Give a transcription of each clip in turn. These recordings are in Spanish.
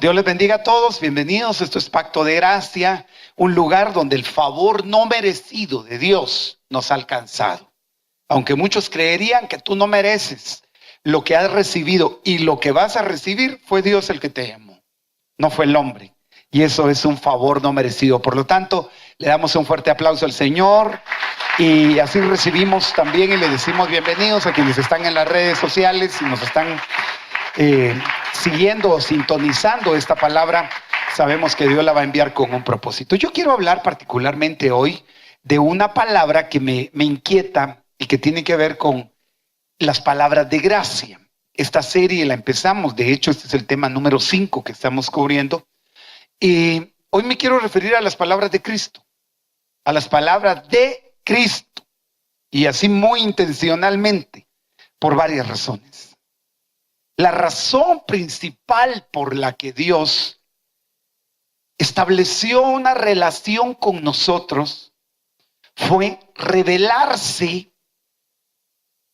Dios les bendiga a todos, bienvenidos. Esto es Pacto de Gracia, un lugar donde el favor no merecido de Dios nos ha alcanzado. Aunque muchos creerían que tú no mereces lo que has recibido y lo que vas a recibir, fue Dios el que te llamó, no fue el hombre. Y eso es un favor no merecido. Por lo tanto, le damos un fuerte aplauso al Señor y así recibimos también y le decimos bienvenidos a quienes están en las redes sociales y nos están siguiendo o sintonizando esta palabra. Sabemos que Dios la va a enviar con un propósito. Yo quiero hablar particularmente hoy de una palabra que me inquieta y que tiene que ver con las palabras de gracia. Esta serie la empezamos, de hecho este es el tema número 5 que estamos cubriendo, y hoy me quiero referir a las palabras de Cristo, a las palabras de Cristo, y así muy intencionalmente, por varias razones. La razón principal por la que Dios estableció una relación con nosotros fue revelarse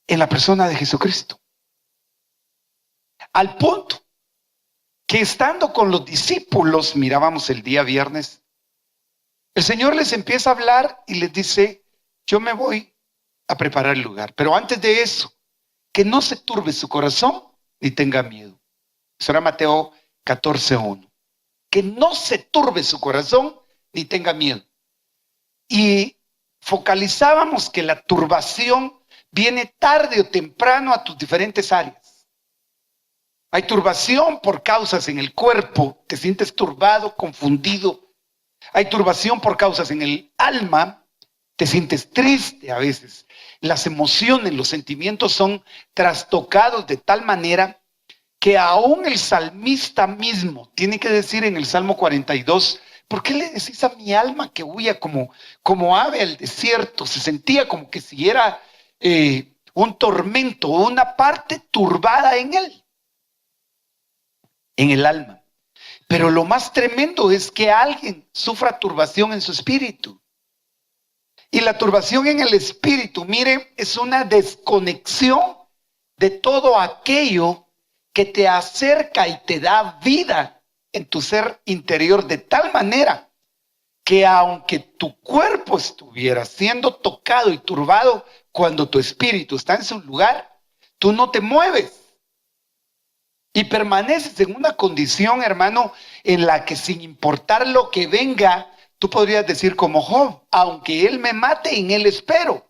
en la persona de Jesucristo. Al punto que estando con los discípulos, mirábamos el día viernes, el Señor les empieza a hablar y les dice: yo me voy a preparar el lugar, pero antes de eso, que no se turbe su corazón ni tenga miedo. Eso era Mateo 14:1. Que no se turbe su corazón ni tenga miedo. Y focalizábamos que la turbación viene tarde o temprano a tus diferentes áreas. Hay turbación por causas en el cuerpo, te sientes turbado, confundido. Hay turbación por causas en el alma, te sientes triste a veces. Las emociones, los sentimientos son trastocados de tal manera que aún el salmista mismo tiene que decir en el Salmo 42, ¿por qué le decís a mi alma que huya como ave al desierto? Se sentía como que si era un tormento, una parte turbada en él, en el alma. Pero lo más tremendo es que alguien sufra turbación en su espíritu. Y la turbación en el espíritu, mire, es una desconexión de todo aquello que te acerca y te da vida en tu ser interior, de tal manera que aunque tu cuerpo estuviera siendo tocado y turbado, cuando tu espíritu está en su lugar, tú no te mueves y permaneces en una condición, hermano, en la que sin importar lo que venga, tú podrías decir como Job: aunque él me mate, en él espero.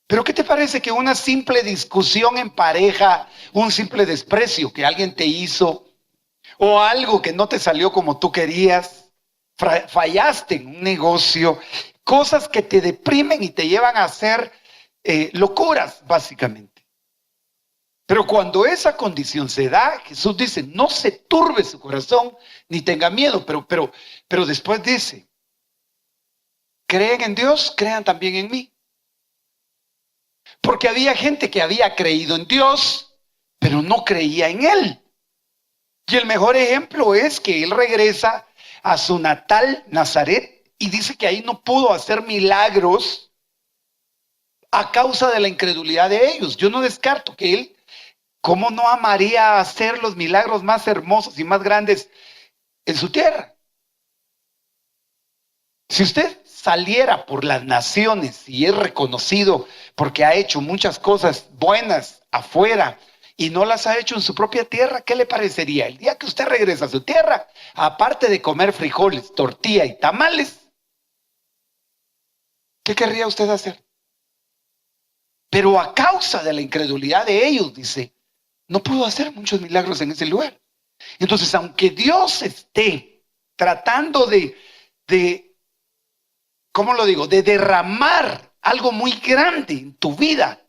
Pero ¿qué te parece que una simple discusión en pareja, un simple desprecio que alguien te hizo, o algo que no te salió como tú querías, fallaste en un negocio, cosas que te deprimen y te llevan a hacer locuras, básicamente? Pero cuando esa condición se da, Jesús dice: no se turbe su corazón ni tenga miedo. Pero después dice: creen en Dios, crean también en mí. Porque había gente que había creído en Dios, pero no creía en Él. Y el mejor ejemplo es que Él regresa a su natal Nazaret y dice que ahí no pudo hacer milagros a causa de la incredulidad de ellos. Yo no descarto que Él, ¿cómo no amaría hacer los milagros más hermosos y más grandes en su tierra? Si usted saliera por las naciones y es reconocido porque ha hecho muchas cosas buenas afuera y no las ha hecho en su propia tierra, ¿qué le parecería? El día que usted regresa a su tierra, aparte de comer frijoles, tortilla y tamales, ¿qué querría usted hacer? Pero a causa de la incredulidad de ellos, dice, no pudo hacer muchos milagros en ese lugar. Entonces, aunque Dios esté tratando de ¿cómo lo digo?, de derramar algo muy grande en tu vida,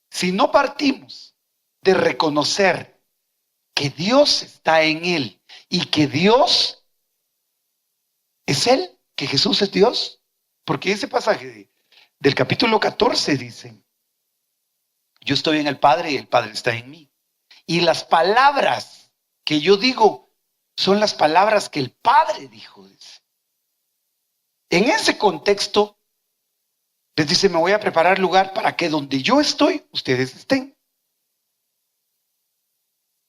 si no partimos de reconocer que Dios está en él y que Dios es él, que Jesús es Dios, porque ese pasaje del capítulo 14 dice: yo estoy en el Padre y el Padre está en mí. Y las palabras que yo digo son las palabras que el Padre dijo. En ese contexto, les dice: me voy a preparar lugar para que donde yo estoy, ustedes estén.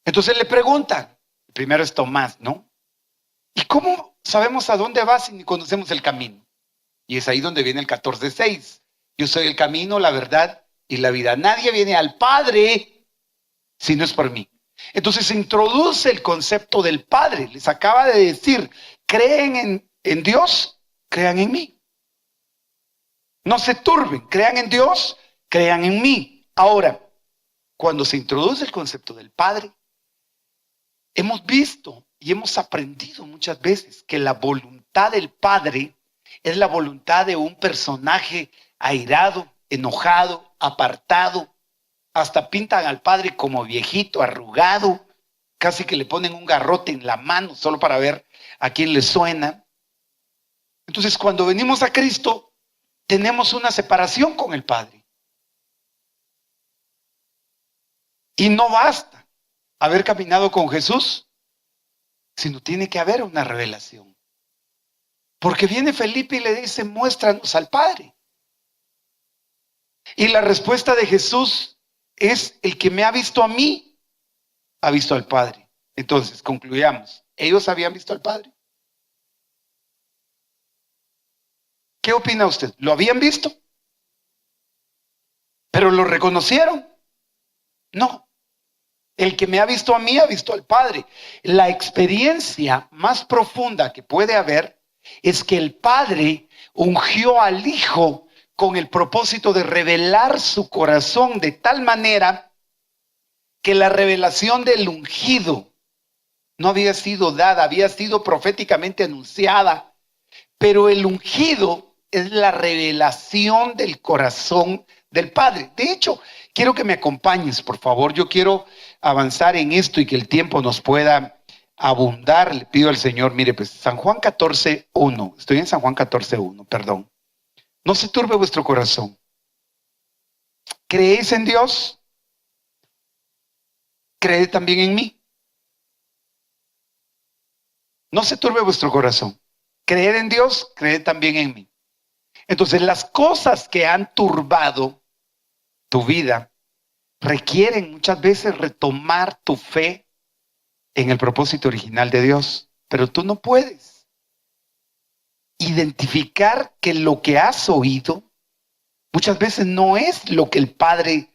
Entonces le preguntan: primero es Tomás, ¿no? ¿Y cómo sabemos a dónde va si ni conocemos el camino? Y es ahí donde viene el 14:6. Yo soy el camino, la verdad y la vida. Nadie viene al Padre si no es por mí. Entonces se introduce el concepto del Padre. Les acaba de decir, creen en Dios, crean en mí. No se turben, crean en Dios, crean en mí. Ahora, cuando se introduce el concepto del Padre, hemos visto y hemos aprendido muchas veces que la voluntad del Padre es la voluntad de un personaje airado, enojado, apartado. Hasta pintan al Padre como viejito, arrugado, casi que le ponen un garrote en la mano solo para ver a quién le suena. Entonces, cuando venimos a Cristo, tenemos una separación con el Padre. Y no basta haber caminado con Jesús, sino tiene que haber una revelación. Porque viene Felipe y le dice, muéstranos al Padre. Y la respuesta de Jesús es, el que me ha visto a mí, ha visto al Padre. Entonces, concluyamos. ¿Ellos habían visto al Padre? ¿Qué opina usted? ¿Lo habían visto? ¿Pero lo reconocieron? No. El que me ha visto a mí, ha visto al Padre. La experiencia más profunda que puede haber es que el Padre ungió al Hijo con el propósito de revelar su corazón de tal manera que la revelación del ungido no había sido dada, había sido proféticamente anunciada, pero el ungido es la revelación del corazón del Padre. De hecho, quiero que me acompañes, por favor. Yo quiero avanzar en esto y que el tiempo nos pueda abundar. Le pido al Señor, mire, pues San Juan 14:1. Estoy en San Juan 14:1, perdón. No se turbe vuestro corazón. ¿Creéis en Dios? Creed también en mí. No se turbe vuestro corazón. Creed en Dios, creed también en mí. Entonces, las cosas que han turbado tu vida requieren muchas veces retomar tu fe en el propósito original de Dios. Pero tú no puedes identificar que lo que has oído muchas veces no es lo que el Padre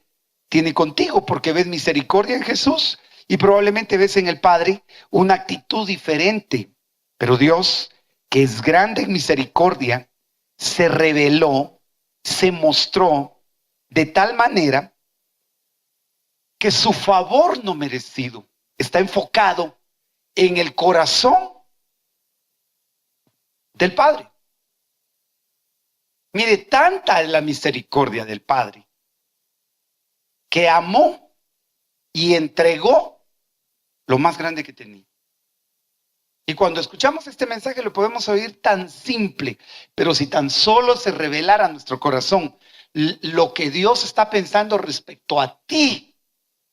tiene contigo, porque ves misericordia en Jesús y probablemente ves en el Padre una actitud diferente. Pero Dios, que es grande en misericordia, se reveló, se mostró de tal manera que su favor no merecido está enfocado en el corazón del Padre. Mire, tanta es la misericordia del Padre que amó y entregó lo más grande que tenía. Y cuando escuchamos este mensaje lo podemos oír tan simple, pero si tan solo se revelara a nuestro corazón lo que Dios está pensando respecto a ti,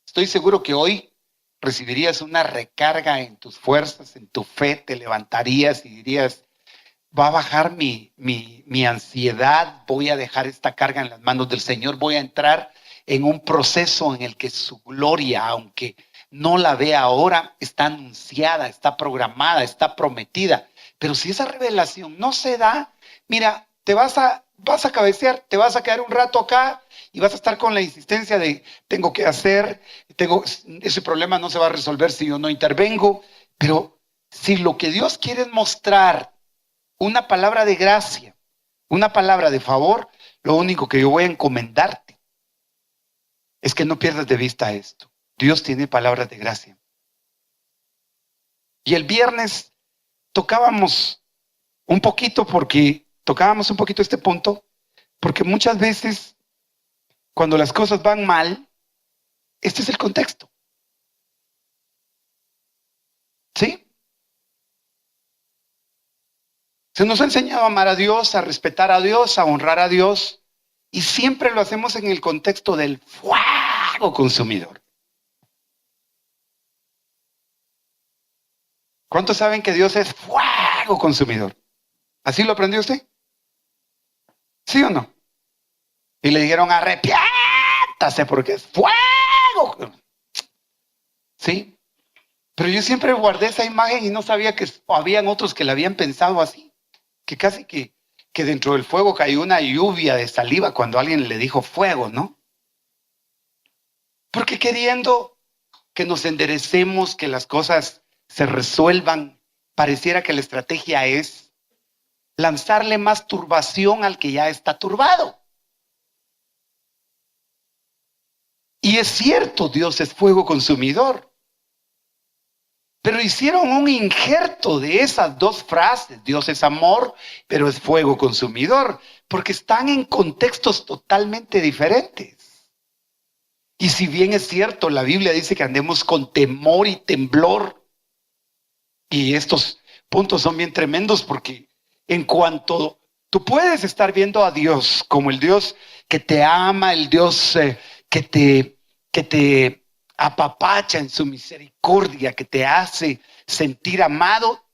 estoy seguro que hoy recibirías una recarga en tus fuerzas, en tu fe, te levantarías y dirías, va a bajar mi ansiedad, voy a dejar esta carga en las manos del Señor, voy a entrar en un proceso en el que su gloria, aunque no la vea ahora, está anunciada, está programada, está prometida. Pero si esa revelación no se da, mira, te vas a cabecear, te vas a quedar un rato acá y vas a estar con la insistencia de tengo que hacer, ese problema no se va a resolver si yo no intervengo. Pero si lo que Dios quiere es mostrar una palabra de gracia, una palabra de favor, lo único que yo voy a encomendarte es que no pierdas de vista esto. Dios tiene palabras de gracia. Y el viernes tocábamos un poquito este punto, porque muchas veces cuando las cosas van mal, este es el contexto. ¿Sí? Se nos ha enseñado a amar a Dios, a respetar a Dios, a honrar a Dios, y siempre lo hacemos en el contexto del fuego consumidor. ¿Cuántos saben que Dios es fuego consumidor? ¿Así lo aprendió usted? ¿Sí o no? Y le dijeron, arrepiéntase porque es fuego. ¿Sí? Pero yo siempre guardé esa imagen y no sabía que habían otros que la habían pensado así. Que casi que dentro del fuego cayó una lluvia de saliva cuando alguien le dijo fuego, ¿no? Porque queriendo que nos enderecemos, que las cosas se resuelvan, pareciera que la estrategia es lanzarle más turbación al que ya está turbado. Y es cierto, Dios es fuego consumidor. Pero hicieron un injerto de esas dos frases, Dios es amor, pero es fuego consumidor, porque están en contextos totalmente diferentes. Y si bien es cierto, la Biblia dice que andemos con temor y temblor, y estos puntos son bien tremendos porque en cuanto tú puedes estar viendo a Dios como el Dios que te ama, el Dios que te apapacha en su misericordia, que te hace sentir amado,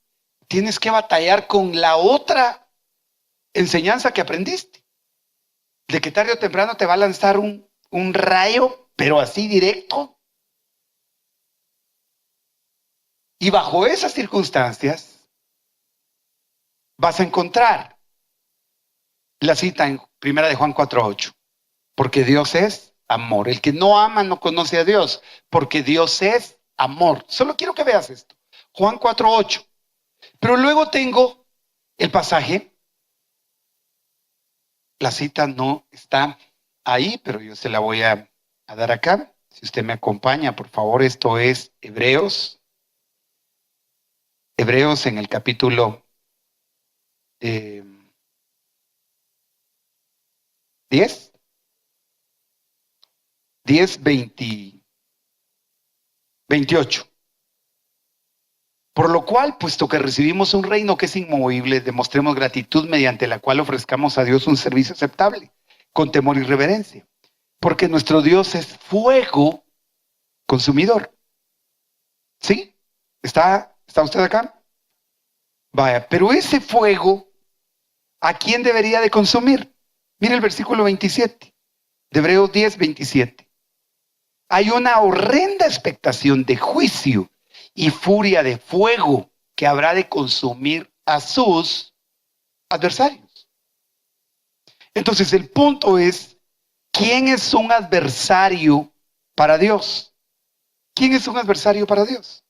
tienes que batallar con la otra enseñanza que aprendiste, de que tarde o temprano te va a lanzar un rayo, pero así directo. Y bajo esas circunstancias vas a encontrar la cita en 1 de Juan 4:8, porque Dios es amor. El que no ama no conoce a Dios, porque Dios es amor. Solo quiero que veas esto. Juan 4:8. Pero luego tengo el pasaje. La cita no está ahí, pero yo se la voy a dar acá. Si usted me acompaña, por favor, esto es Hebreos. Hebreos en el capítulo 10, 28. Por lo cual, puesto que recibimos un reino que es inmovible, demostremos gratitud mediante la cual ofrezcamos a Dios un servicio aceptable, con temor y reverencia. Porque nuestro Dios es fuego consumidor. ¿Sí? ¿Está usted acá? Vaya, pero ese fuego, ¿a quién debería de consumir? Mire el versículo 27, de Hebreos 10:27. Hay una horrenda expectación de juicio y furia de fuego que habrá de consumir a sus adversarios. Entonces el punto es, ¿quién es un adversario para Dios? ¿Quién es un adversario para Dios?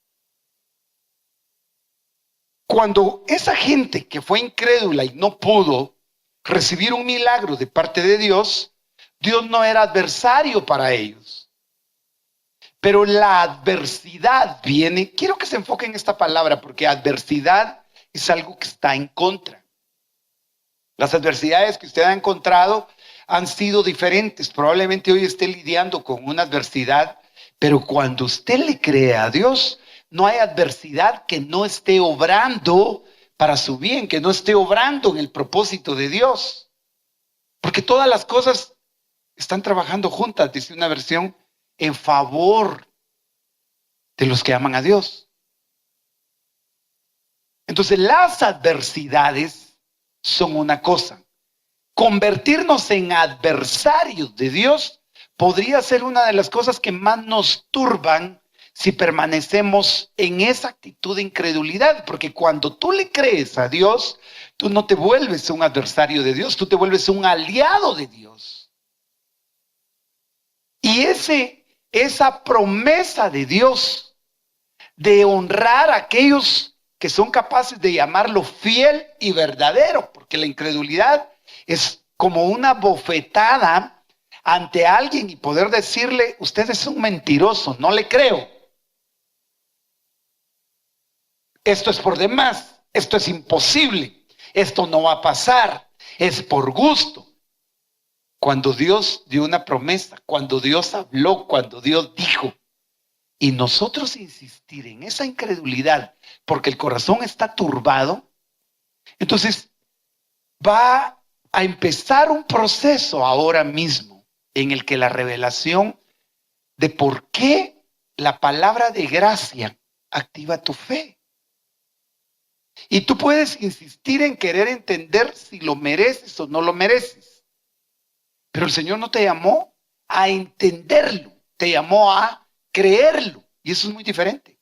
Cuando esa gente que fue incrédula y no pudo recibir un milagro de parte de Dios, Dios no era adversario para ellos. Pero la adversidad viene, quiero que se enfoque en esta palabra, porque adversidad es algo que está en contra. Las adversidades que usted ha encontrado han sido diferentes. Probablemente hoy esté lidiando con una adversidad, pero cuando usted le cree a Dios, no hay adversidad que no esté obrando para su bien, que no esté obrando en el propósito de Dios. Porque todas las cosas están trabajando juntas, dice una versión, en favor de los que aman a Dios. Entonces las adversidades son una cosa. Convertirnos en adversarios de Dios podría ser una de las cosas que más nos turban si permanecemos en esa actitud de incredulidad, porque cuando tú le crees a Dios, tú no te vuelves un adversario de Dios, tú te vuelves un aliado de Dios. Y esa promesa de Dios de honrar a aquellos que son capaces de llamarlo fiel y verdadero, porque la incredulidad es como una bofetada ante alguien y poder decirle, usted es un mentiroso, no le creo. Esto es por demás, esto es imposible, esto no va a pasar, es por gusto. Cuando Dios dio una promesa, cuando Dios habló, cuando Dios dijo, y nosotros insistir en esa incredulidad porque el corazón está turbado, entonces va a empezar un proceso ahora mismo en el que la revelación de por qué la palabra de gracia activa tu fe. Y tú puedes insistir en querer entender si lo mereces o no lo mereces. Pero el Señor no te llamó a entenderlo, te llamó a creerlo. Y eso es muy diferente.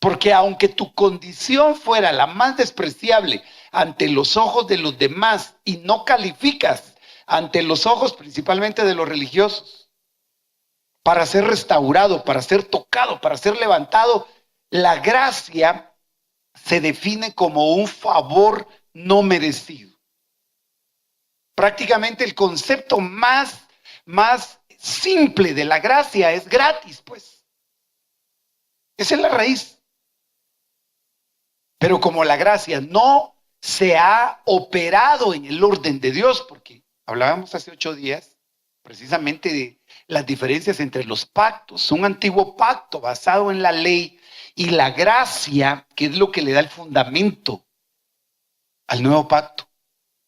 Porque aunque tu condición fuera la más despreciable ante los ojos de los demás y no calificas ante los ojos principalmente de los religiosos para ser restaurado, para ser tocado, para ser levantado, la gracia se define como un favor no merecido. Prácticamente el concepto más simple de la gracia es gratis, pues. Esa es la raíz. Pero como la gracia no se ha operado en el orden de Dios, porque hablábamos hace 8 días precisamente de las diferencias entre los pactos, un antiguo pacto basado en la ley y la gracia, que es lo que le da el fundamento al nuevo pacto.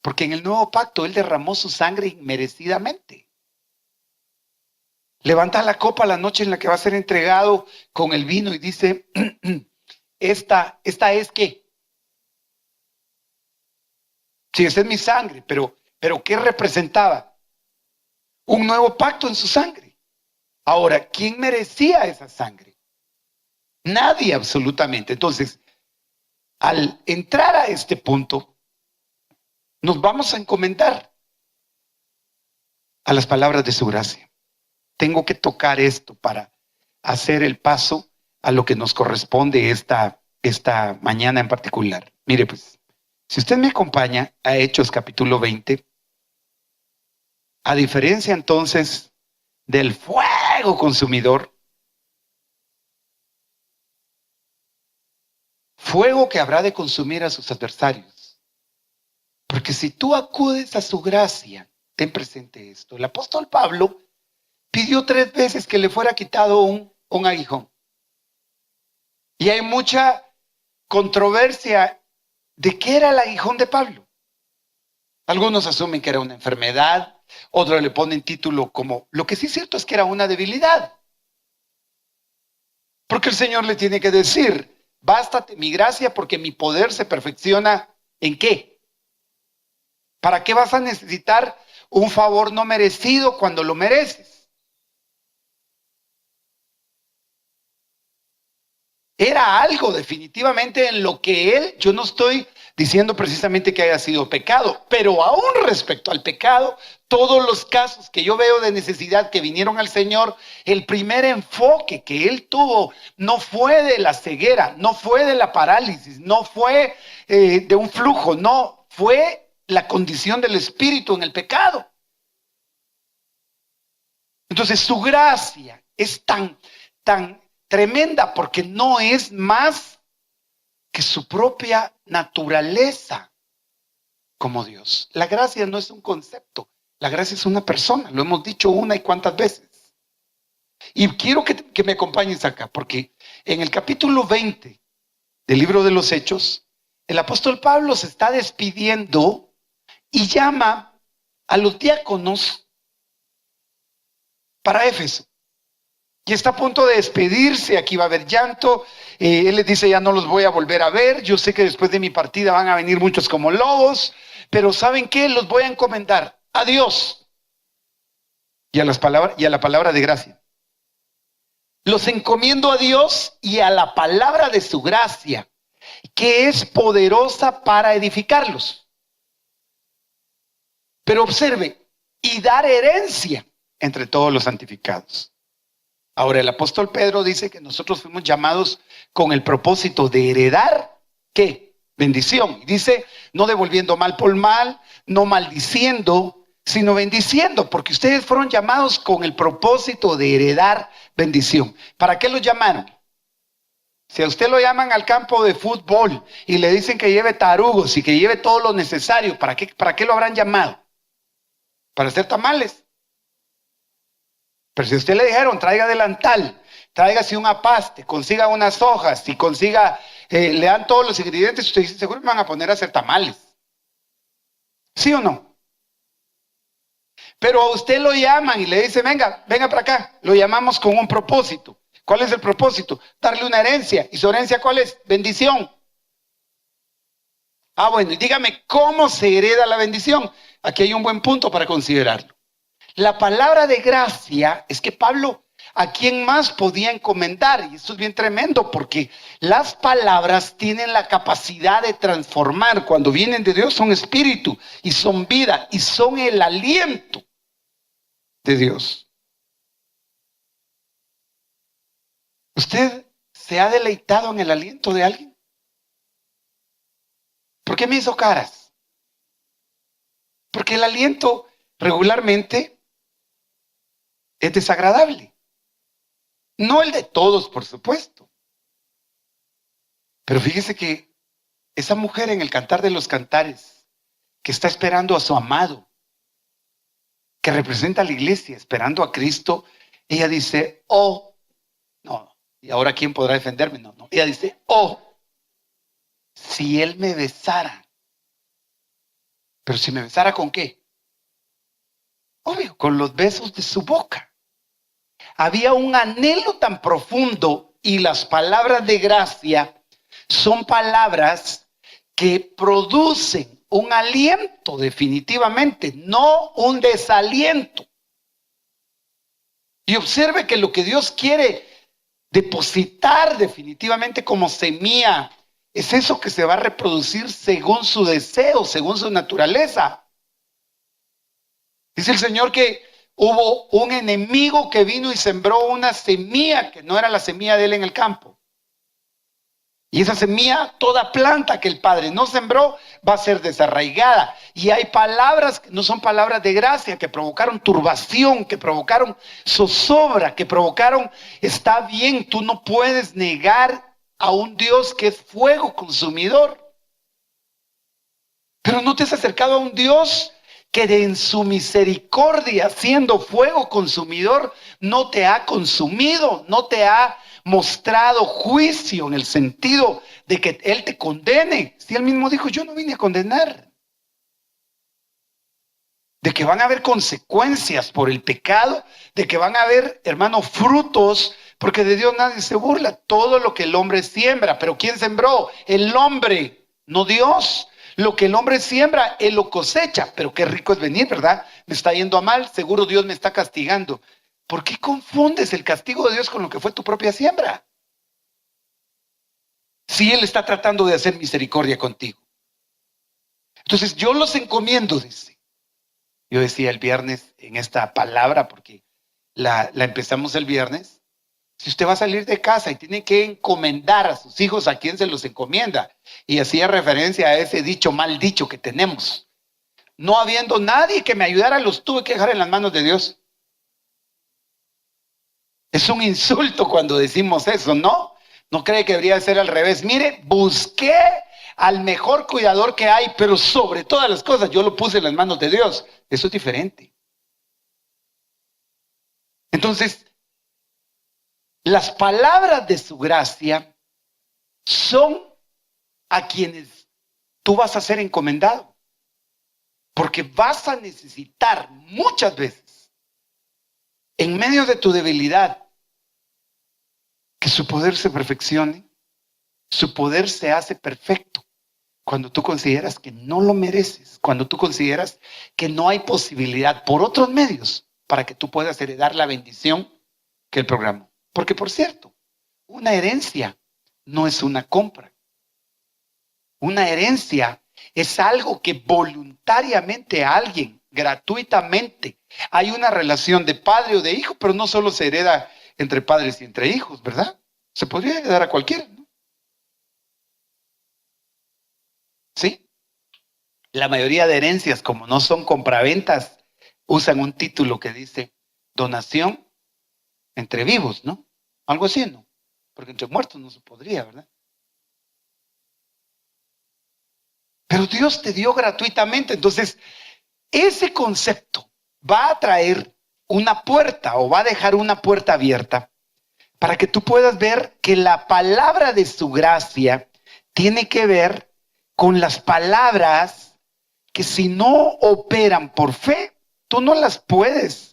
Porque en el nuevo pacto Él derramó su sangre inmerecidamente. Levanta la copa la noche en la que va a ser entregado con el vino y dice, esta es ¿qué? Sí, esa es mi sangre, pero ¿qué representaba? Un nuevo pacto en su sangre. Ahora, ¿quién merecía esa sangre? Nadie, absolutamente. Entonces, al entrar a este punto, nos vamos a encomendar a las palabras de su gracia. Tengo que tocar esto para hacer el paso a lo que nos corresponde esta mañana en particular. Mire, pues, si usted me acompaña a Hechos capítulo 20, a diferencia entonces del fuego consumidor, fuego que habrá de consumir a sus adversarios. Porque si tú acudes a su gracia, ten presente esto. El apóstol Pablo pidió 3 veces que le fuera quitado un aguijón. Y hay mucha controversia de qué era el aguijón de Pablo. Algunos asumen que era una enfermedad, otros le ponen título como, lo que sí es cierto es que era una debilidad. Porque el Señor le tiene que decir, bástate mi gracia porque mi poder se perfecciona ¿en qué? ¿Para qué vas a necesitar un favor no merecido cuando lo mereces? Era algo definitivamente en lo que él, yo no estoy diciendo precisamente que haya sido pecado, pero aún respecto al pecado, todos los casos que yo veo de necesidad que vinieron al Señor, el primer enfoque que él tuvo no fue de la ceguera, no fue de la parálisis, no fue de un flujo, no, fue la condición del espíritu en el pecado. Entonces su gracia es tan tremenda porque no es más que su propia naturaleza como Dios. La gracia no es un concepto, la gracia es una persona, lo hemos dicho una y cuantas veces. Y quiero que me acompañes acá, porque en el capítulo 20 del libro de los Hechos, el apóstol Pablo se está despidiendo y llama a los diáconos para Éfeso. Y está a punto de despedirse, aquí va a haber llanto, él les dice ya no los voy a volver a ver, yo sé que después de mi partida van a venir muchos como lobos, pero ¿saben qué? Los voy a encomendar a Dios y a la palabra de gracia. Los encomiendo a Dios y a la palabra de su gracia, que es poderosa para edificarlos. Pero observe, y dar herencia entre todos los santificados. Ahora, el apóstol Pedro dice que nosotros fuimos llamados con el propósito de heredar, ¿qué? Bendición. Y dice, no devolviendo mal por mal, no maldiciendo, sino bendiciendo, porque ustedes fueron llamados con el propósito de heredar bendición. ¿Para qué los llamaron? Si a usted lo llaman al campo de fútbol y le dicen que lleve tarugos y que lleve todo lo necesario, ¿para qué lo habrán llamado? ¿Para hacer tamales? Pero si a usted le dijeron, traiga delantal, tráigase un apaste, consiga unas hojas y le dan todos los ingredientes, usted dice, seguro me van a poner a hacer tamales. ¿Sí o no? Pero a usted lo llaman y le dicen, venga para acá. Lo llamamos con un propósito. ¿Cuál es el propósito? Darle una herencia. ¿Y su herencia cuál es? Bendición. Bueno, y dígame, ¿cómo se hereda la bendición? Aquí hay un buen punto para considerarlo. La palabra de gracia es que Pablo ¿a quién más podía encomendar? Y esto es bien tremendo porque las palabras tienen la capacidad de transformar. Cuando vienen de Dios son espíritu y son vida y son el aliento de Dios. ¿Usted se ha deleitado en el aliento de alguien? ¿Por qué me hizo caras? Porque el aliento regularmente es desagradable. No el de todos, por supuesto. Pero fíjese que esa mujer en el Cantar de los Cantares, que está esperando a su amado, que representa a la iglesia, esperando a Cristo, ella dice, oh, no, ¿y ahora quién podrá defenderme? No, no. Ella dice, oh, si él me besara. Pero si me besara, ¿con qué? Obvio, con los besos de su boca. Había un anhelo tan profundo y las palabras de gracia son palabras que producen un aliento definitivamente, no un desaliento. Y observe que lo que Dios quiere depositar definitivamente como semilla es eso que se va a reproducir según su deseo, según su naturaleza. Dice el Señor que hubo un enemigo que vino y sembró una semilla que no era la semilla de él en el campo. Y esa semilla, toda planta que el Padre no sembró, va a ser desarraigada. Y hay palabras que no son palabras de gracia, que provocaron turbación, que provocaron zozobra, que provocaron, está bien, tú no puedes negar a un Dios que es fuego consumidor. Pero no te has acercado a un Dios que en su misericordia, siendo fuego consumidor, no te ha consumido, no te ha mostrado juicio en el sentido de que Él te condene. Si Él mismo dijo, yo no vine a condenar. De que van a haber consecuencias por el pecado, de que van a haber, hermano, frutos, porque de Dios nadie se burla. Todo lo que el hombre siembra, pero ¿quién sembró? El hombre, no Dios. Lo que el hombre siembra, él lo cosecha. Pero qué rico es venir, ¿verdad? Me está yendo a mal, seguro Dios me está castigando. ¿Por qué confundes el castigo de Dios con lo que fue tu propia siembra? Si Él está tratando de hacer misericordia contigo. Entonces yo los encomiendo, dice. Yo decía el viernes en esta palabra, porque la empezamos el viernes. Si usted va a salir de casa y tiene que encomendar a sus hijos, ¿a quién se los encomienda? Y hacía referencia a ese dicho, mal dicho que tenemos. No habiendo nadie que me ayudara, los tuve que dejar en las manos de Dios. Es un insulto cuando decimos eso, ¿no? ¿No cree que debería ser al revés? Mire, busqué al mejor cuidador que hay, pero sobre todas las cosas yo lo puse en las manos de Dios. Eso es diferente. Entonces, las palabras de su gracia son a quienes tú vas a ser encomendado. Porque vas a necesitar muchas veces, en medio de tu debilidad, que su poder se perfeccione. Su poder se hace perfecto cuando tú consideras que no lo mereces, cuando tú consideras que no hay posibilidad por otros medios para que tú puedas heredar la bendición que Él programó. Porque, por cierto, una herencia no es una compra. Una herencia es algo que voluntariamente alguien, gratuitamente, hay una relación de padre o de hijo, pero no solo se hereda entre padres y entre hijos, ¿verdad? Se podría heredar a cualquiera, ¿no? ¿Sí? La mayoría de herencias, como no son compraventas, usan un título que dice donación entre vivos, ¿no? Algo así, ¿no? Porque entre muertos no se podría, ¿verdad? Pero Dios te dio gratuitamente. Entonces, ese concepto va a traer una puerta o va a dejar una puerta abierta para que tú puedas ver que la palabra de su gracia tiene que ver con las palabras que si no operan por fe, tú no las puedes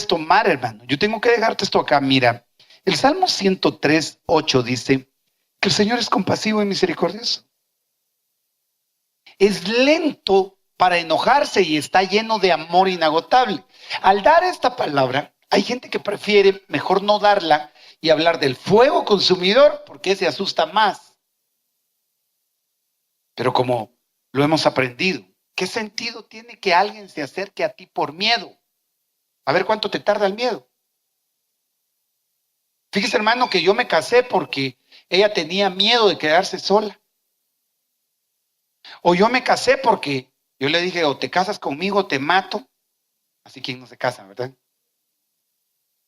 tomar, hermano. Yo tengo que dejarte esto acá. Mira, el Salmo 103:8 dice que el Señor es compasivo y misericordioso. Es lento para enojarse y está lleno de amor inagotable. Al dar esta palabra, Hay gente que prefiere mejor no darla y hablar del fuego consumidor porque se asusta más. Pero como lo hemos aprendido, ¿qué sentido tiene que alguien se acerque a ti por miedo? A ver cuánto te tarda el miedo. Fíjese, hermano, que yo me casé porque ella tenía miedo de quedarse sola. O yo me casé porque yo le dije, o te casas conmigo o te mato. Así quien no se casa, ¿verdad?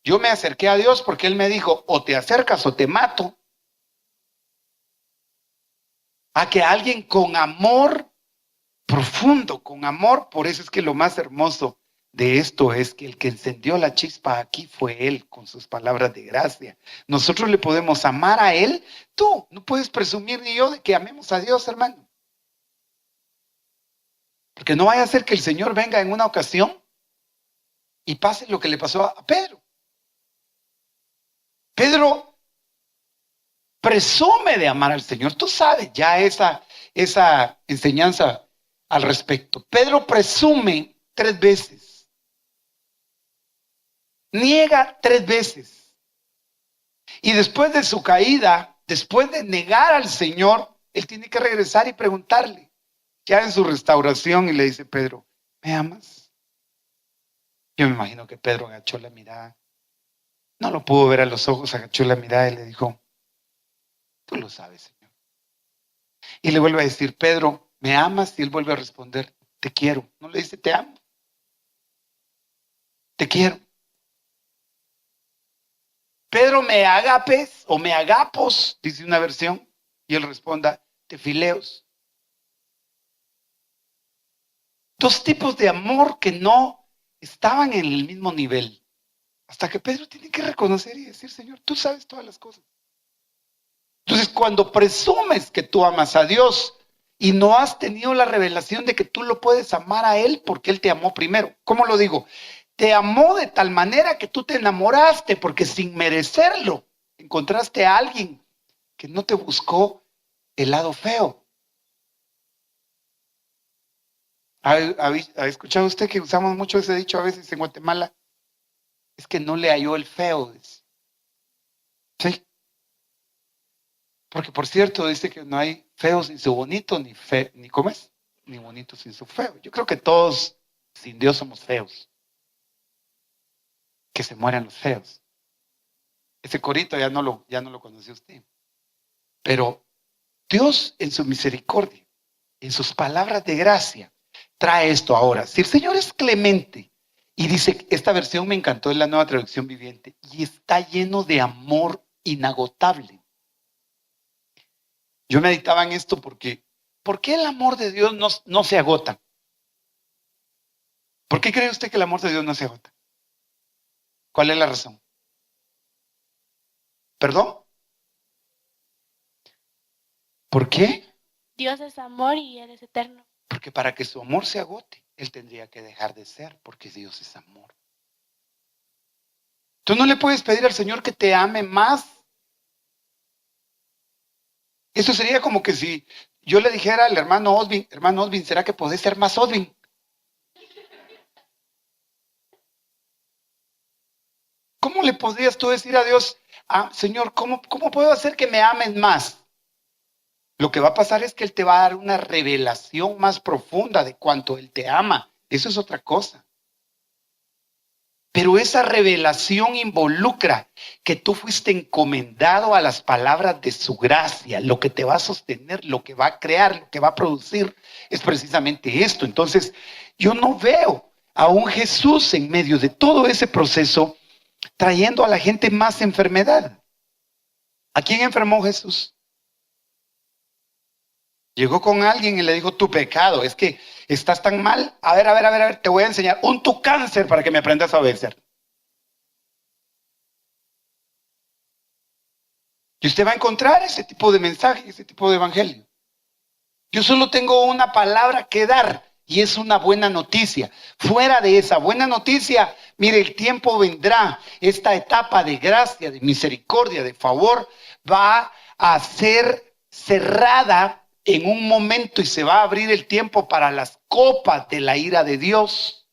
Yo me acerqué a Dios porque Él me dijo, o te acercas o te mato. A que alguien con amor profundo, con amor, por eso es que lo más hermoso de esto es que el que encendió la chispa aquí fue Él con sus palabras de gracia. Nosotros le podemos amar a Él. Tú no puedes presumir ni yo de que amemos a Dios, hermano. Porque no vaya a ser que el Señor venga en una ocasión y pase lo que le pasó a Pedro. Pedro presume de amar al Señor. Tú sabes ya esa enseñanza al respecto. Pedro presume 3 veces. Niega 3 veces. Y después de su caída, después de negar al Señor, él tiene que regresar y preguntarle, ya en su restauración, y le dice, Pedro, ¿me amas? Yo me imagino que Pedro agachó la mirada. No lo pudo ver a los ojos, agachó la mirada y le dijo, tú lo sabes, Señor. Y le vuelve a decir, Pedro, ¿me amas? Y él vuelve a responder, te quiero. No le dice, te amo. Te quiero. Pedro, ¿me agapes o me agapos? Dice una versión. Y él responda, te fileos. 2 tipos de amor que no estaban en el mismo nivel. Hasta que Pedro tiene que reconocer y decir, Señor, tú sabes todas las cosas. Entonces, cuando presumes que tú amas a Dios y no has tenido la revelación de que tú lo puedes amar a Él porque Él te amó primero. ¿Cómo lo digo? Te amó de tal manera que tú te enamoraste porque sin merecerlo encontraste a alguien que no te buscó el lado feo. ¿Ha escuchado usted que usamos mucho ese dicho a veces en Guatemala? Es que no le halló el feo. Sí. Porque por cierto dice que no hay feo sin su bonito, ni ¿cómo es? Ni bonito sin su feo. Yo creo que todos sin Dios somos feos. Que se mueran los feos. Ese corito ya no lo conoció usted. Pero Dios en su misericordia, en sus palabras de gracia, trae esto ahora. Si el Señor es clemente, y dice, esta versión me encantó, es la Nueva Traducción Viviente, y está lleno de amor inagotable. Yo meditaba en esto porque, ¿por qué el amor de Dios no se agota? ¿Por qué cree usted que el amor de Dios no se agota? ¿Cuál es la razón? ¿Perdón? ¿Por qué? Dios es amor y Él es eterno. Porque para que su amor se agote, Él tendría que dejar de ser, porque Dios es amor. Tú no le puedes pedir al Señor que te ame más. Eso sería como que si yo le dijera al hermano Osvin, ¿será que podés ser más Osvin? ¿Cómo le podrías tú decir a Dios, Señor, ¿cómo puedo hacer que me amen más? Lo que va a pasar es que Él te va a dar una revelación más profunda de cuánto Él te ama. Eso es otra cosa. Pero esa revelación involucra que tú fuiste encomendado a las palabras de su gracia. Lo que te va a sostener, lo que va a crear, lo que va a producir es precisamente esto. Entonces, yo no veo a un Jesús en medio de todo ese proceso trayendo a la gente más enfermedad. ¿A quién enfermó Jesús? Llegó con alguien y le dijo, tu pecado es que estás tan mal. A ver, te voy a enseñar tu cáncer para que me aprendas a obedecer. Y usted va a encontrar ese tipo de mensaje, ese tipo de evangelio. Yo solo tengo una palabra que dar y es una buena noticia. Fuera de esa buena noticia, mire, el tiempo vendrá. Esta etapa de gracia, de misericordia, de favor, va a ser cerrada en un momento y se va a abrir el tiempo para las copas de la ira de Dios.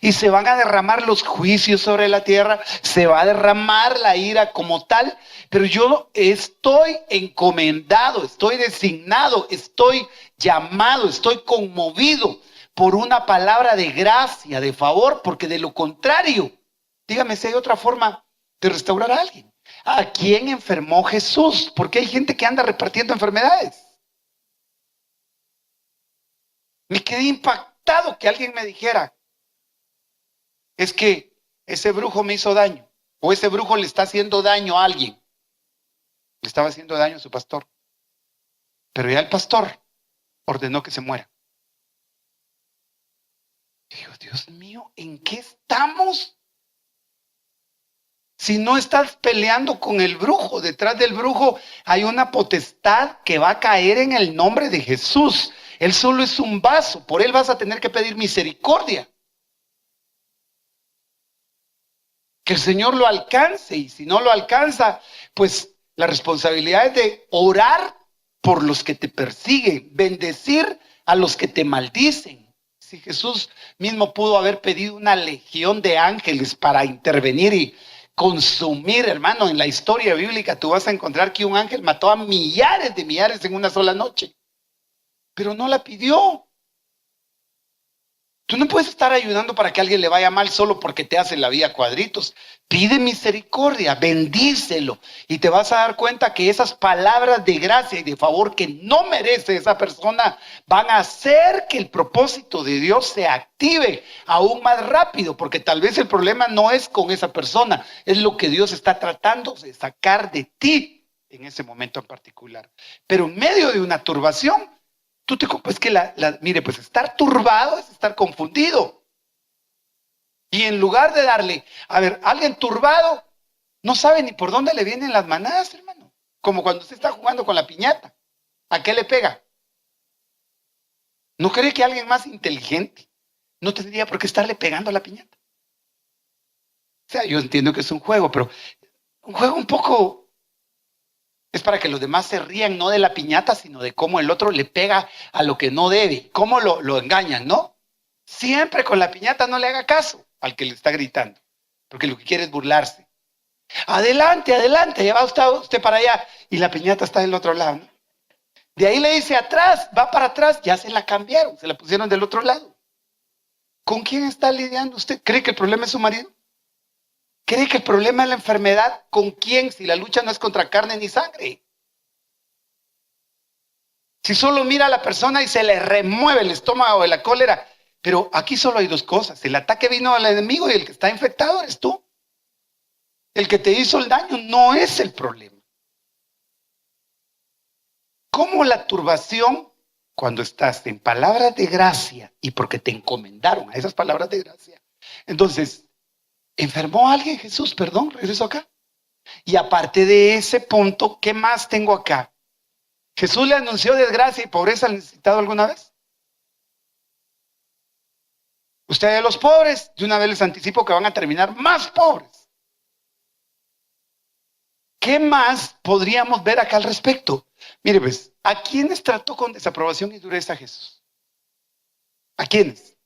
y se van a derramar los juicios sobre la tierra, se va a derramar la ira como tal, pero yo estoy encomendado, estoy designado, estoy llamado, estoy conmovido por una palabra de gracia, de favor, porque de lo contrario, dígame si hay otra forma de restaurar a alguien. ¿A quién enfermó Jesús? Porque hay gente que anda repartiendo enfermedades. Me quedé impactado que alguien me dijera, es que ese brujo me hizo daño, o ese brujo le está haciendo daño a alguien. Le estaba haciendo daño a su pastor. Pero ya el pastor ordenó que se muera. Digo, Dios mío, ¿en qué estamos? Si no estás peleando con el brujo, detrás del brujo hay una potestad que va a caer en el nombre de Jesús. Él solo es un vaso, por él vas a tener que pedir misericordia. Que el Señor lo alcance, y si no lo alcanza, pues la responsabilidad es de orar por los que te persiguen, bendecir a los que te maldicen. Si Jesús mismo pudo haber pedido una legión de ángeles para intervenir y consumir, hermano, en la historia bíblica tú vas a encontrar que un ángel mató a millares de millares en una sola noche, pero no la pidió. Tú no puedes estar ayudando para que a alguien le vaya mal solo porque te hace la vida cuadritos. Pide misericordia, bendícelo, y te vas a dar cuenta que esas palabras de gracia y de favor que no merece esa persona van a hacer que el propósito de Dios se active aún más rápido, porque tal vez el problema no es con esa persona, es lo que Dios está tratando de sacar de ti en ese momento en particular. Pero en medio de una turbación, es que mire, pues estar turbado es estar confundido. Y en lugar de darle, a ver, alguien turbado no sabe ni por dónde le vienen las manadas, hermano. Como cuando usted está jugando con la piñata. ¿A qué le pega? ¿No cree que alguien más inteligente no tendría por qué estarle pegando a la piñata? O sea, yo entiendo que es un juego, pero un juego un poco... Es para que los demás se rían, no de la piñata, sino de cómo el otro le pega a lo que no debe, cómo lo engañan, ¿no? Siempre con la piñata no le haga caso al que le está gritando, porque lo que quiere es burlarse. Adelante, adelante, ya va usted para allá, y la piñata está del otro lado, ¿no? De ahí le dice atrás, va para atrás, ya se la cambiaron, se la pusieron del otro lado. ¿Con quién está lidiando usted? ¿Cree que el problema es su marido? ¿Cree que el problema es la enfermedad? ¿Con quién? Si la lucha no es contra carne ni sangre. Si solo mira a la persona y se le remueve el estómago de la cólera. Pero aquí solo hay dos cosas. El ataque vino al enemigo y el que está infectado eres tú. El que te hizo el daño no es el problema. ¿Cómo la turbación, cuando estás en palabras de gracia y porque te encomendaron a esas palabras de gracia? Entonces, ¿enfermó a alguien Jesús? Perdón, regreso acá. Y aparte de ese punto, ¿qué más tengo acá? ¿Jesús le anunció desgracia y pobreza al necesitado alguna vez? Ustedes los pobres, de una vez les anticipo que van a terminar más pobres. ¿Qué más podríamos ver acá al respecto? Mire pues, ¿a quiénes trató con desaprobación y dureza Jesús? ¿A quiénes?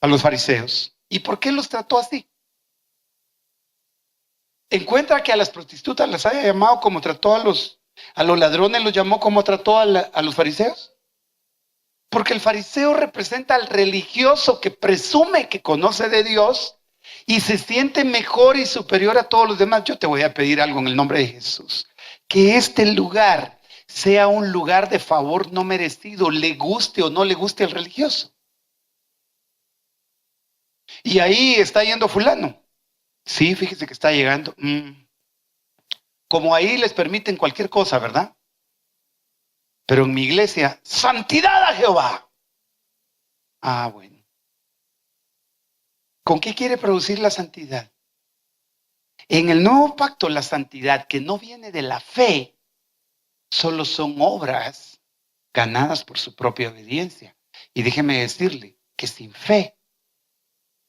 A los fariseos. ¿Y por qué los trató así? ¿Encuentra que a las prostitutas las haya llamado como trató a los ladrones, los llamó como trató a los fariseos? Porque el fariseo representa al religioso que presume que conoce de Dios y se siente mejor y superior a todos los demás. Yo te voy a pedir algo en el nombre de Jesús. Que este lugar sea un lugar de favor no merecido, le guste o no le guste al religioso. Y ahí está yendo fulano. Sí, fíjese que está llegando. Como ahí les permiten cualquier cosa, ¿verdad? Pero en mi iglesia, ¡santidad a Jehová! Ah, bueno. ¿Con qué quiere producir la santidad? En el nuevo pacto, la santidad que no viene de la fe, solo son obras ganadas por su propia obediencia. Y déjeme decirle que sin fe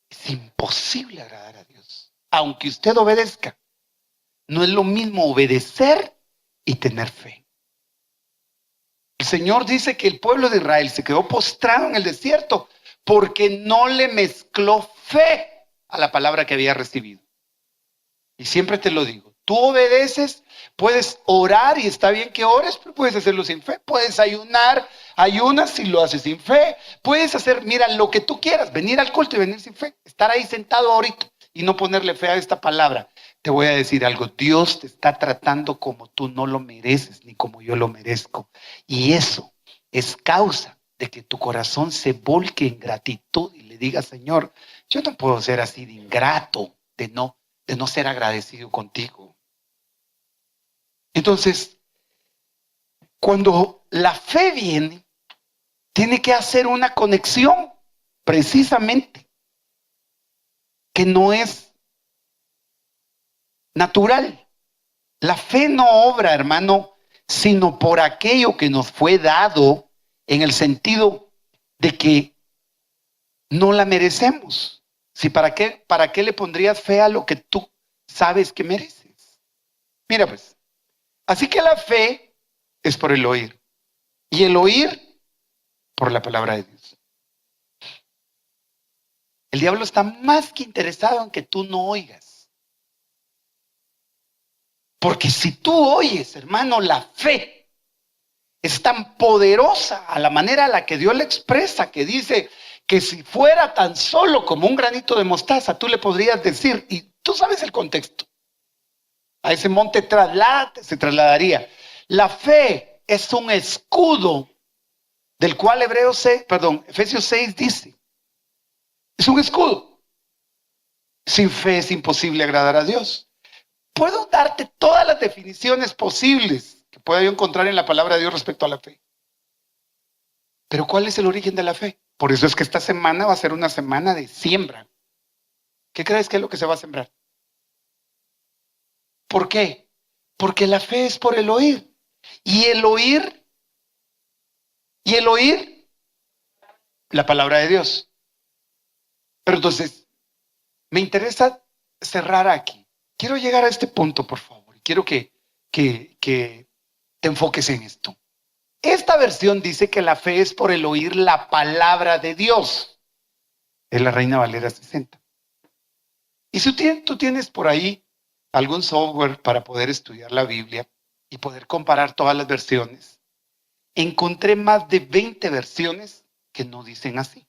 es imposible agradar a Dios. Aunque usted obedezca, no es lo mismo obedecer y tener fe. El Señor dice que el pueblo de Israel se quedó postrado en el desierto porque no le mezcló fe a la palabra que había recibido. Y siempre te lo digo, tú obedeces, puedes orar y está bien que ores, pero puedes hacerlo sin fe. Puedes ayunar, ayunas si lo haces sin fe. Puedes hacer, mira, lo que tú quieras, venir al culto y venir sin fe. Estar ahí sentado ahorita y no ponerle fe a esta palabra. Te voy a decir algo, Dios te está tratando como tú no lo mereces, ni como yo lo merezco. Y eso es causa de que tu corazón se volque en gratitud y le diga, Señor, yo no puedo ser así de ingrato, de no ser agradecido contigo. Entonces, cuando la fe viene, tiene que hacer una conexión precisamente que no es natural. La fe no obra, hermano, sino por aquello que nos fue dado en el sentido de que no la merecemos. Si ¿para qué le pondrías fe a lo que tú sabes que mereces? Mira pues, así que la fe es por el oír. Y el oír por la palabra de Dios. El diablo está más que interesado en que tú no oigas. Porque si tú oyes, hermano, la fe es tan poderosa a la manera a la que Dios la expresa, que dice que si fuera tan solo como un granito de mostaza, tú le podrías decir, y tú sabes el contexto, a ese monte se trasladaría. La fe es un escudo del cual Efesios 6 dice, es un escudo. Sin fe es imposible agradar a Dios. Puedo darte todas las definiciones posibles que pueda yo encontrar en la palabra de Dios respecto a la fe. Pero ¿cuál es el origen de la fe? Por eso es que esta semana va a ser una semana de siembra. ¿Qué crees que es lo que se va a sembrar? ¿Por qué? Porque la fe es por el oír. Y el oír, la palabra de Dios. Pero entonces, me interesa cerrar aquí. Quiero llegar a este punto, por favor. Quiero que te enfoques en esto. Esta versión dice que la fe es por el oír la palabra de Dios. Es la Reina Valera 60. Y si tú tienes por ahí algún software para poder estudiar la Biblia y poder comparar todas las versiones, encontré más de 20 versiones que no dicen así.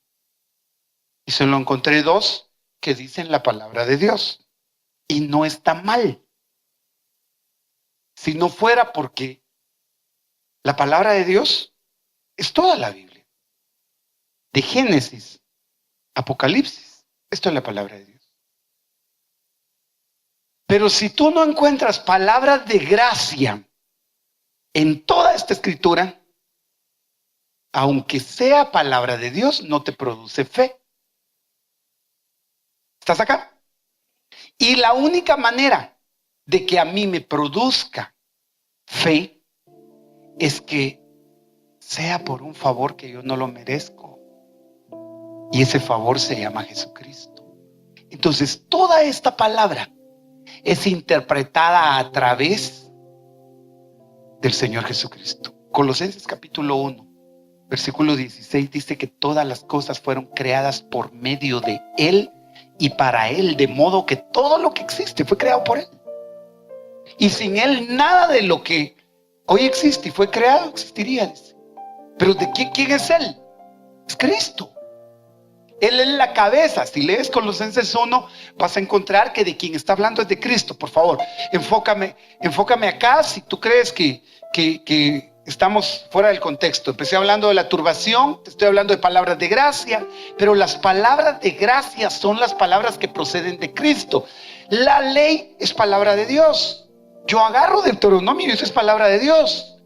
Y solo encontré 2 que dicen la palabra de Dios. Y no está mal. Si no fuera porque la palabra de Dios es toda la Biblia. De Génesis, Apocalipsis. Esto es la palabra de Dios. Pero si tú no encuentras palabras de gracia en toda esta escritura, aunque sea palabra de Dios, no te produce fe. ¿Estás acá? Y la única manera de que a mí me produzca fe es que sea por un favor que yo no lo merezco. Y ese favor se llama Jesucristo. Entonces, toda esta palabra es interpretada a través del Señor Jesucristo. Colosenses capítulo 1, versículo 16 dice que todas las cosas fueron creadas por medio de Él y para Él, de modo que todo lo que existe fue creado por Él. Y sin Él nada de lo que hoy existe y fue creado existiría. Pero ¿de quién es Él? Es Cristo. Él es la cabeza. Si lees Colosenses 1, vas a encontrar que de quien está hablando es de Cristo. Por favor, enfócame acá. Si tú crees que estamos fuera del contexto. Empecé hablando de la turbación, te estoy hablando de palabras de gracia, pero las palabras de gracia son las palabras que proceden de Cristo. La ley es palabra de Dios. Yo agarro Deuteronomio y eso es palabra de Dios.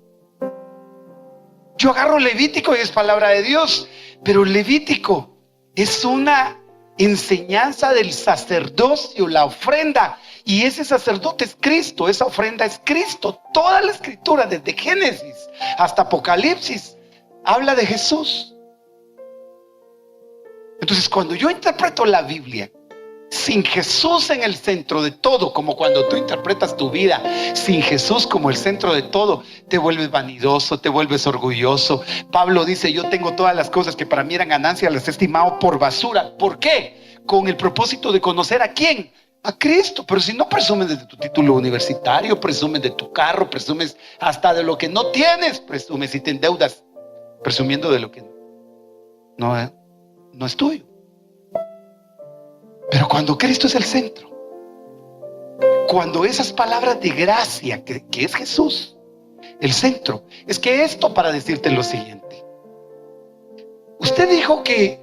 Yo agarro Levítico y es palabra de Dios. Pero Levítico es una enseñanza del sacerdocio, la ofrenda. Y ese sacerdote es Cristo, esa ofrenda es Cristo. Toda la escritura, desde Génesis hasta Apocalipsis, habla de Jesús. Entonces, cuando yo interpreto la Biblia, sin Jesús en el centro de todo, como cuando tú interpretas tu vida sin Jesús como el centro de todo, te vuelves vanidoso, te vuelves orgulloso. Pablo dice: yo tengo todas las cosas que para mí eran ganancia, las he estimado por basura. ¿Por qué? Con el propósito de conocer ¿a quién? A Cristo. Pero si no presumes de tu título universitario, presumes de tu carro, presumes hasta de lo que no tienes, presumes y te endeudas presumiendo de lo que no es tuyo. Pero cuando Cristo es el centro, cuando esas palabras de gracia que es Jesús el centro, es que esto, para decirte lo siguiente, usted dijo que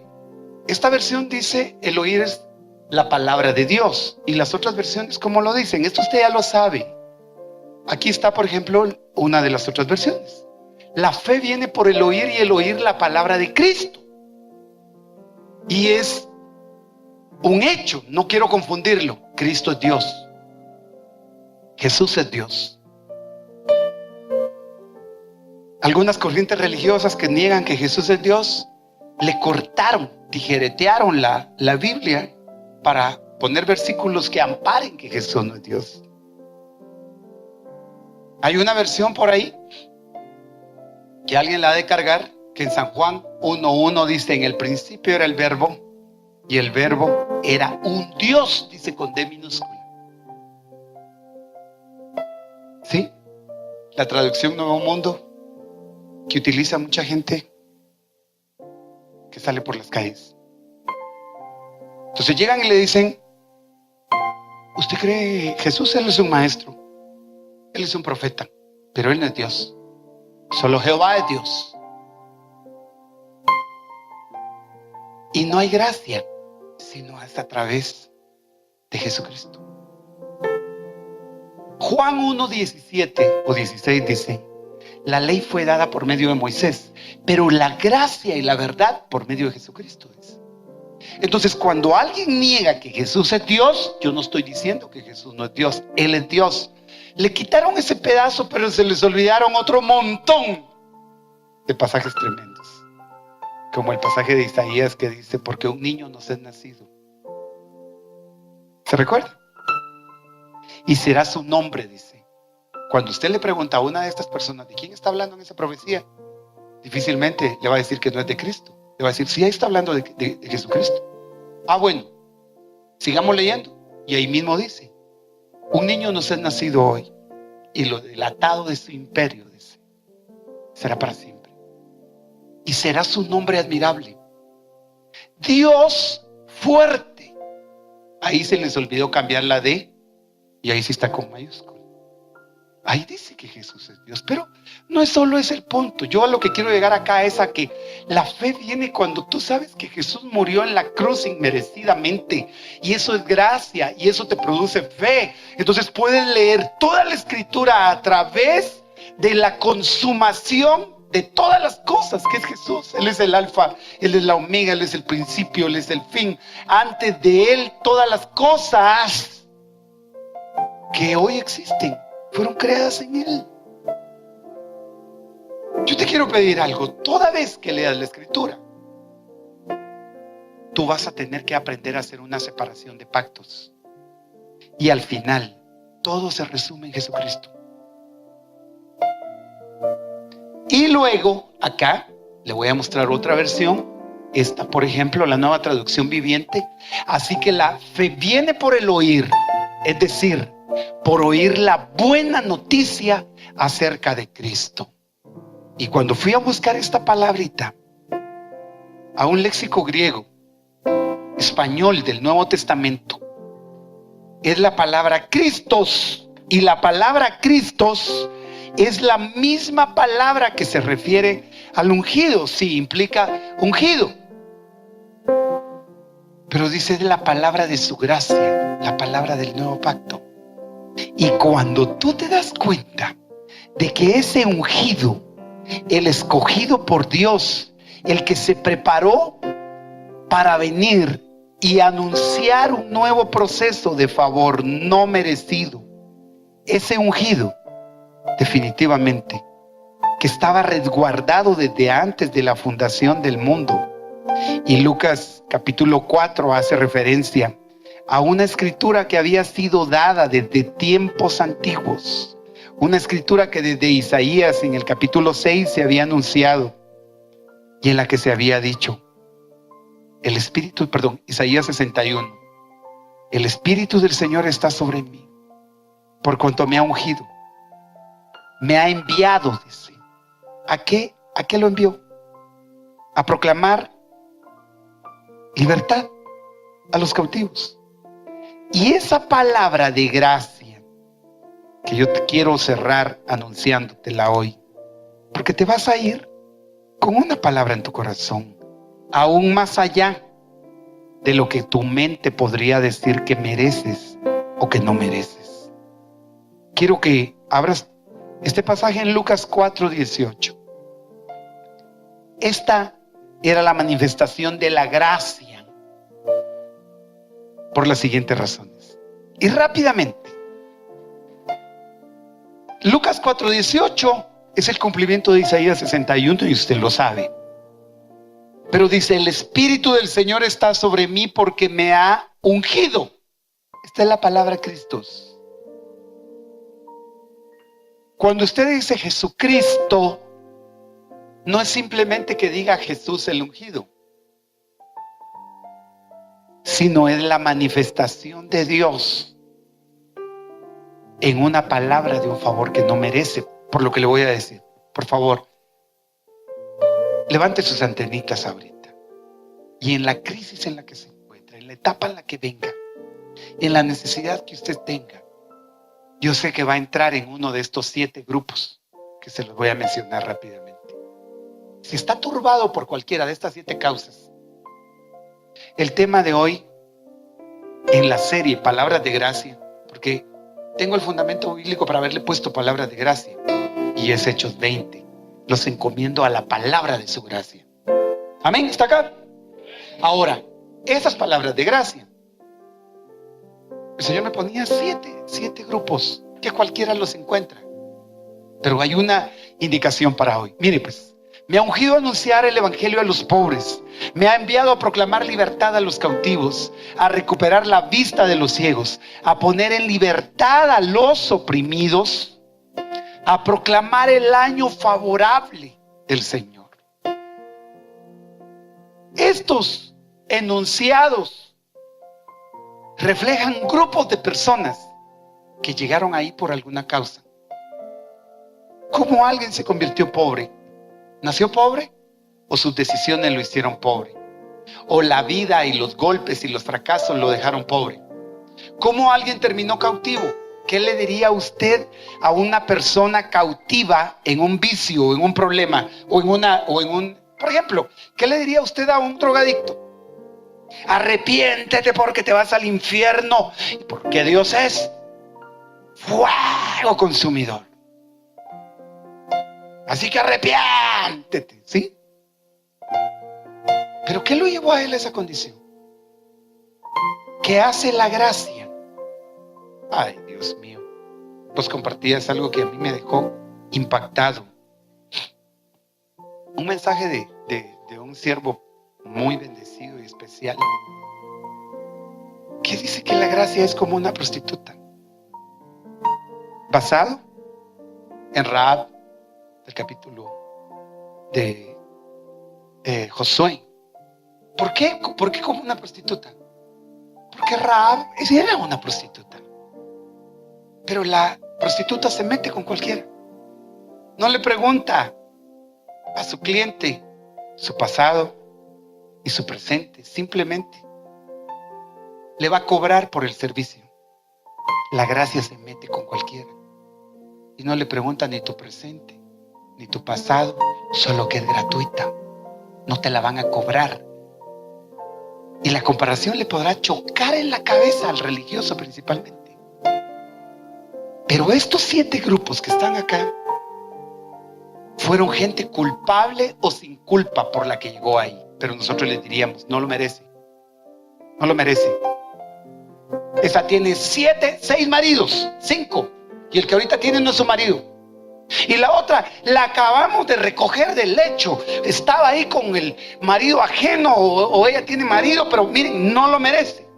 esta versión dice el oír es la palabra de Dios, y las otras versiones ¿cómo lo dicen? Esto usted ya lo sabe. Aquí está, por ejemplo, una de las otras versiones: la fe viene por el oír, y el oír la palabra de Cristo. Y es un hecho, no quiero confundirlo. Cristo es Dios, Jesús es Dios. Algunas corrientes religiosas que niegan que Jesús es Dios le cortaron, tijeretearon la Biblia para poner versículos que amparen que Jesús no es Dios. Hay una versión por ahí que alguien la ha de cargar, que en San Juan 1:1 dice: en el principio era el verbo, y el verbo era un Dios, dice con D minúscula. ¿Sí? La traducción Nuevo Mundo, que utiliza mucha gente que sale por las calles. Entonces llegan y le dicen: ¿usted cree Jesús? Él es un maestro, él es un profeta, pero él no es Dios. Solo Jehová es Dios. Y no hay gracia sino es a través de Jesucristo. Juan 1:17 o 16 dice: la ley fue dada por medio de Moisés, pero la gracia y la verdad por medio de Jesucristo es. Entonces, cuando alguien niega que Jesús es Dios, yo no estoy diciendo que Jesús no es Dios, Él es Dios. Le quitaron ese pedazo, pero se les olvidaron otro montón de pasajes tremendos, como el pasaje de Isaías que dice: porque un niño nos es nacido. ¿Se recuerda? Y será su nombre, dice. Cuando usted le pregunta a una de estas personas de quién está hablando en esa profecía, difícilmente le va a decir que no es de Cristo. Le va a decir: sí, ahí está hablando de Jesucristo. Ah, bueno, sigamos leyendo. Y ahí mismo dice: un niño nos es nacido hoy, y lo dilatado de su imperio, dice, será para siempre. Y será su nombre admirable, Dios fuerte. Ahí se les olvidó cambiar la D, y ahí sí está con mayúscula. Ahí dice que Jesús es Dios, pero no es solo ese el punto. Yo a lo que quiero llegar acá es a que la fe viene cuando tú sabes que Jesús murió en la cruz inmerecidamente, y eso es gracia, y eso te produce fe. Entonces puedes leer toda la escritura a través de la consumación de todas las cosas que es Jesús. Él es el alfa, Él es la omega, Él es el principio, Él es el fin. Antes de Él todas las cosas que hoy existen fueron creadas en Él. Yo te quiero pedir algo: toda vez que leas la escritura, tú vas a tener que aprender a hacer una separación de pactos, y al final todo se resume en Jesucristo. Y luego acá le voy a mostrar otra versión, esta por ejemplo, la Nueva Traducción Viviente. Así que la fe viene por el oír, es decir, por oír la buena noticia acerca de Cristo. Y cuando fui a buscar esta palabrita a un léxico griego, español del Nuevo Testamento, es la palabra Christos, y la palabra Christos es la misma palabra que se refiere al ungido. Sí, implica ungido, pero dice de la palabra de su gracia, la palabra del nuevo pacto. Y cuando tú te das cuenta de que ese ungido, el escogido por Dios, el que se preparó para venir y anunciar un nuevo proceso de favor no merecido, ese ungido definitivamente que estaba resguardado desde antes de la fundación del mundo. Y Lucas capítulo 4 hace referencia a una escritura que había sido dada desde tiempos antiguos. Una escritura que desde Isaías en el capítulo 6 se había anunciado y en la que se había dicho, Isaías 61, el Espíritu del Señor está sobre mí, por cuanto me ha ungido, me ha enviado, dice. ¿A qué lo envió? A proclamar libertad a los cautivos. Y esa palabra de gracia, que yo te quiero cerrar anunciándotela hoy, porque te vas a ir con una palabra en tu corazón, aún más allá de lo que tu mente podría decir que mereces o que no mereces. Quiero que abras este pasaje en Lucas 4:18. Esta era la manifestación de la gracia por las siguientes razones. Y rápidamente, Lucas 4:18 es el cumplimiento de Isaías 61 y usted lo sabe. Pero dice, el Espíritu del Señor está sobre mí porque me ha ungido. Esta es la palabra Cristo. Cuando usted dice Jesucristo, no es simplemente que diga Jesús el ungido, sino es la manifestación de Dios en una palabra de un favor que no merece. Por lo que le voy a decir, por favor, levante sus antenitas ahorita. Y en la crisis en la que se encuentra, en la etapa en la que venga, en la necesidad que usted tenga, yo sé que va a entrar en uno de estos 7 grupos que se los voy a mencionar rápidamente. Si está turbado por cualquiera de estas 7 causas, el tema de hoy en la serie Palabras de Gracia, porque tengo el fundamento bíblico para haberle puesto palabras de gracia, y es Hechos 20. Los encomiendo a la palabra de su gracia. Amén, ¿está acá? Ahora, esas palabras de gracia, el Señor me ponía 7 grupos, que cualquiera los encuentra. Pero hay una indicación para hoy. Mire pues, me ha ungido a anunciar el evangelio a los pobres, me ha enviado a proclamar libertad a los cautivos, a recuperar la vista de los ciegos, a poner en libertad a los oprimidos, a proclamar el año favorable del Señor. Estos enunciados reflejan grupos de personas que llegaron ahí por alguna causa. ¿Cómo alguien se convirtió pobre? ¿Nació pobre? ¿O sus decisiones lo hicieron pobre? ¿O la vida y los golpes y los fracasos lo dejaron pobre? ¿Cómo alguien terminó cautivo? ¿Qué le diría usted a una persona cautiva en un vicio, en un problema, por ejemplo, ¿qué le diría usted a un drogadicto? Arrepiéntete porque te vas al infierno, porque Dios es fuego consumidor. Así que arrepiéntete, ¿sí? ¿Pero qué lo llevó a él a esa condición? ¿Qué hace la gracia? Ay, Dios mío. Vos compartías algo que a mí me dejó impactado. Un mensaje de un siervo muy bendecido y especial, que dice que la gracia es como una prostituta, basado en Rahab, del capítulo de Josué. ¿Por qué? ¿Por qué como una prostituta? Porque Rahab era una prostituta, pero la prostituta se mete con cualquiera. No le pregunta a su cliente su pasado y su presente, simplemente le va a cobrar por el servicio. La gracia se mete con cualquiera y no le pregunta ni tu presente ni tu pasado, solo que es gratuita, no te la van a cobrar. Y la comparación le podrá chocar en la cabeza al religioso principalmente. Pero estos 7 grupos que están acá fueron gente culpable o sin culpa por la que llegó ahí. Pero nosotros les diríamos, no lo merece. No lo merece. Esa tiene 6 maridos, 5. Y el que ahorita tiene no es su marido. Y la otra la acabamos de recoger del lecho. Estaba ahí con el marido ajeno, o ella tiene marido, pero miren, no lo merece.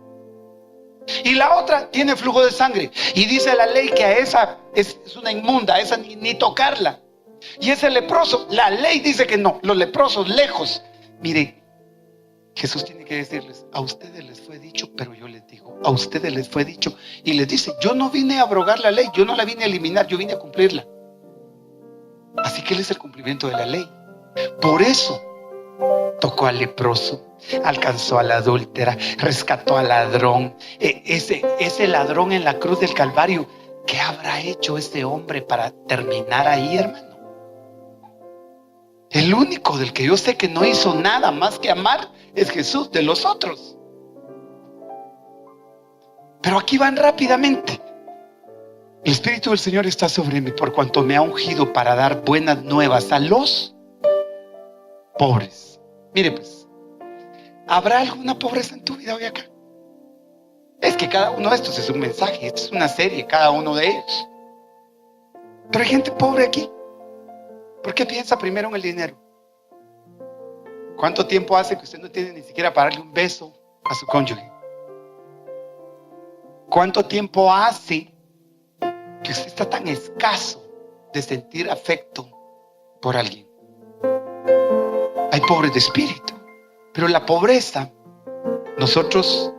Y la otra tiene flujo de sangre. Y dice la ley que a esa es una inmunda, a esa ni tocarla. Y ese leproso, la ley dice que no, los leprosos lejos. Mire, Jesús tiene que decirles, a ustedes les fue dicho, pero yo les digo, a ustedes les fue dicho. Y les dice, yo no vine a abrogar la ley, yo no la vine a eliminar, yo vine a cumplirla. Así que Él es el cumplimiento de la ley. Por eso tocó al leproso, alcanzó a la adúltera, rescató al ladrón. Ese ladrón en la cruz del Calvario, ¿qué habrá hecho ese hombre para terminar ahí, hermano? El único del que yo sé que no hizo nada más que amar es Jesús, de los otros. Pero aquí van rápidamente. El Espíritu del Señor está sobre mí por cuanto me ha ungido para dar buenas nuevas a los pobres. Mire pues, ¿habrá alguna pobreza en tu vida hoy acá? Es que cada uno de estos es un mensaje, esto es una serie, cada uno de ellos. Pero hay gente pobre aquí. ¿Por qué piensa primero en el dinero? ¿Cuánto tiempo hace que usted no tiene ni siquiera para darle un beso a su cónyuge? ¿Cuánto tiempo hace que usted está tan escaso de sentir afecto por alguien? Hay pobres de espíritu, pero la pobreza nosotros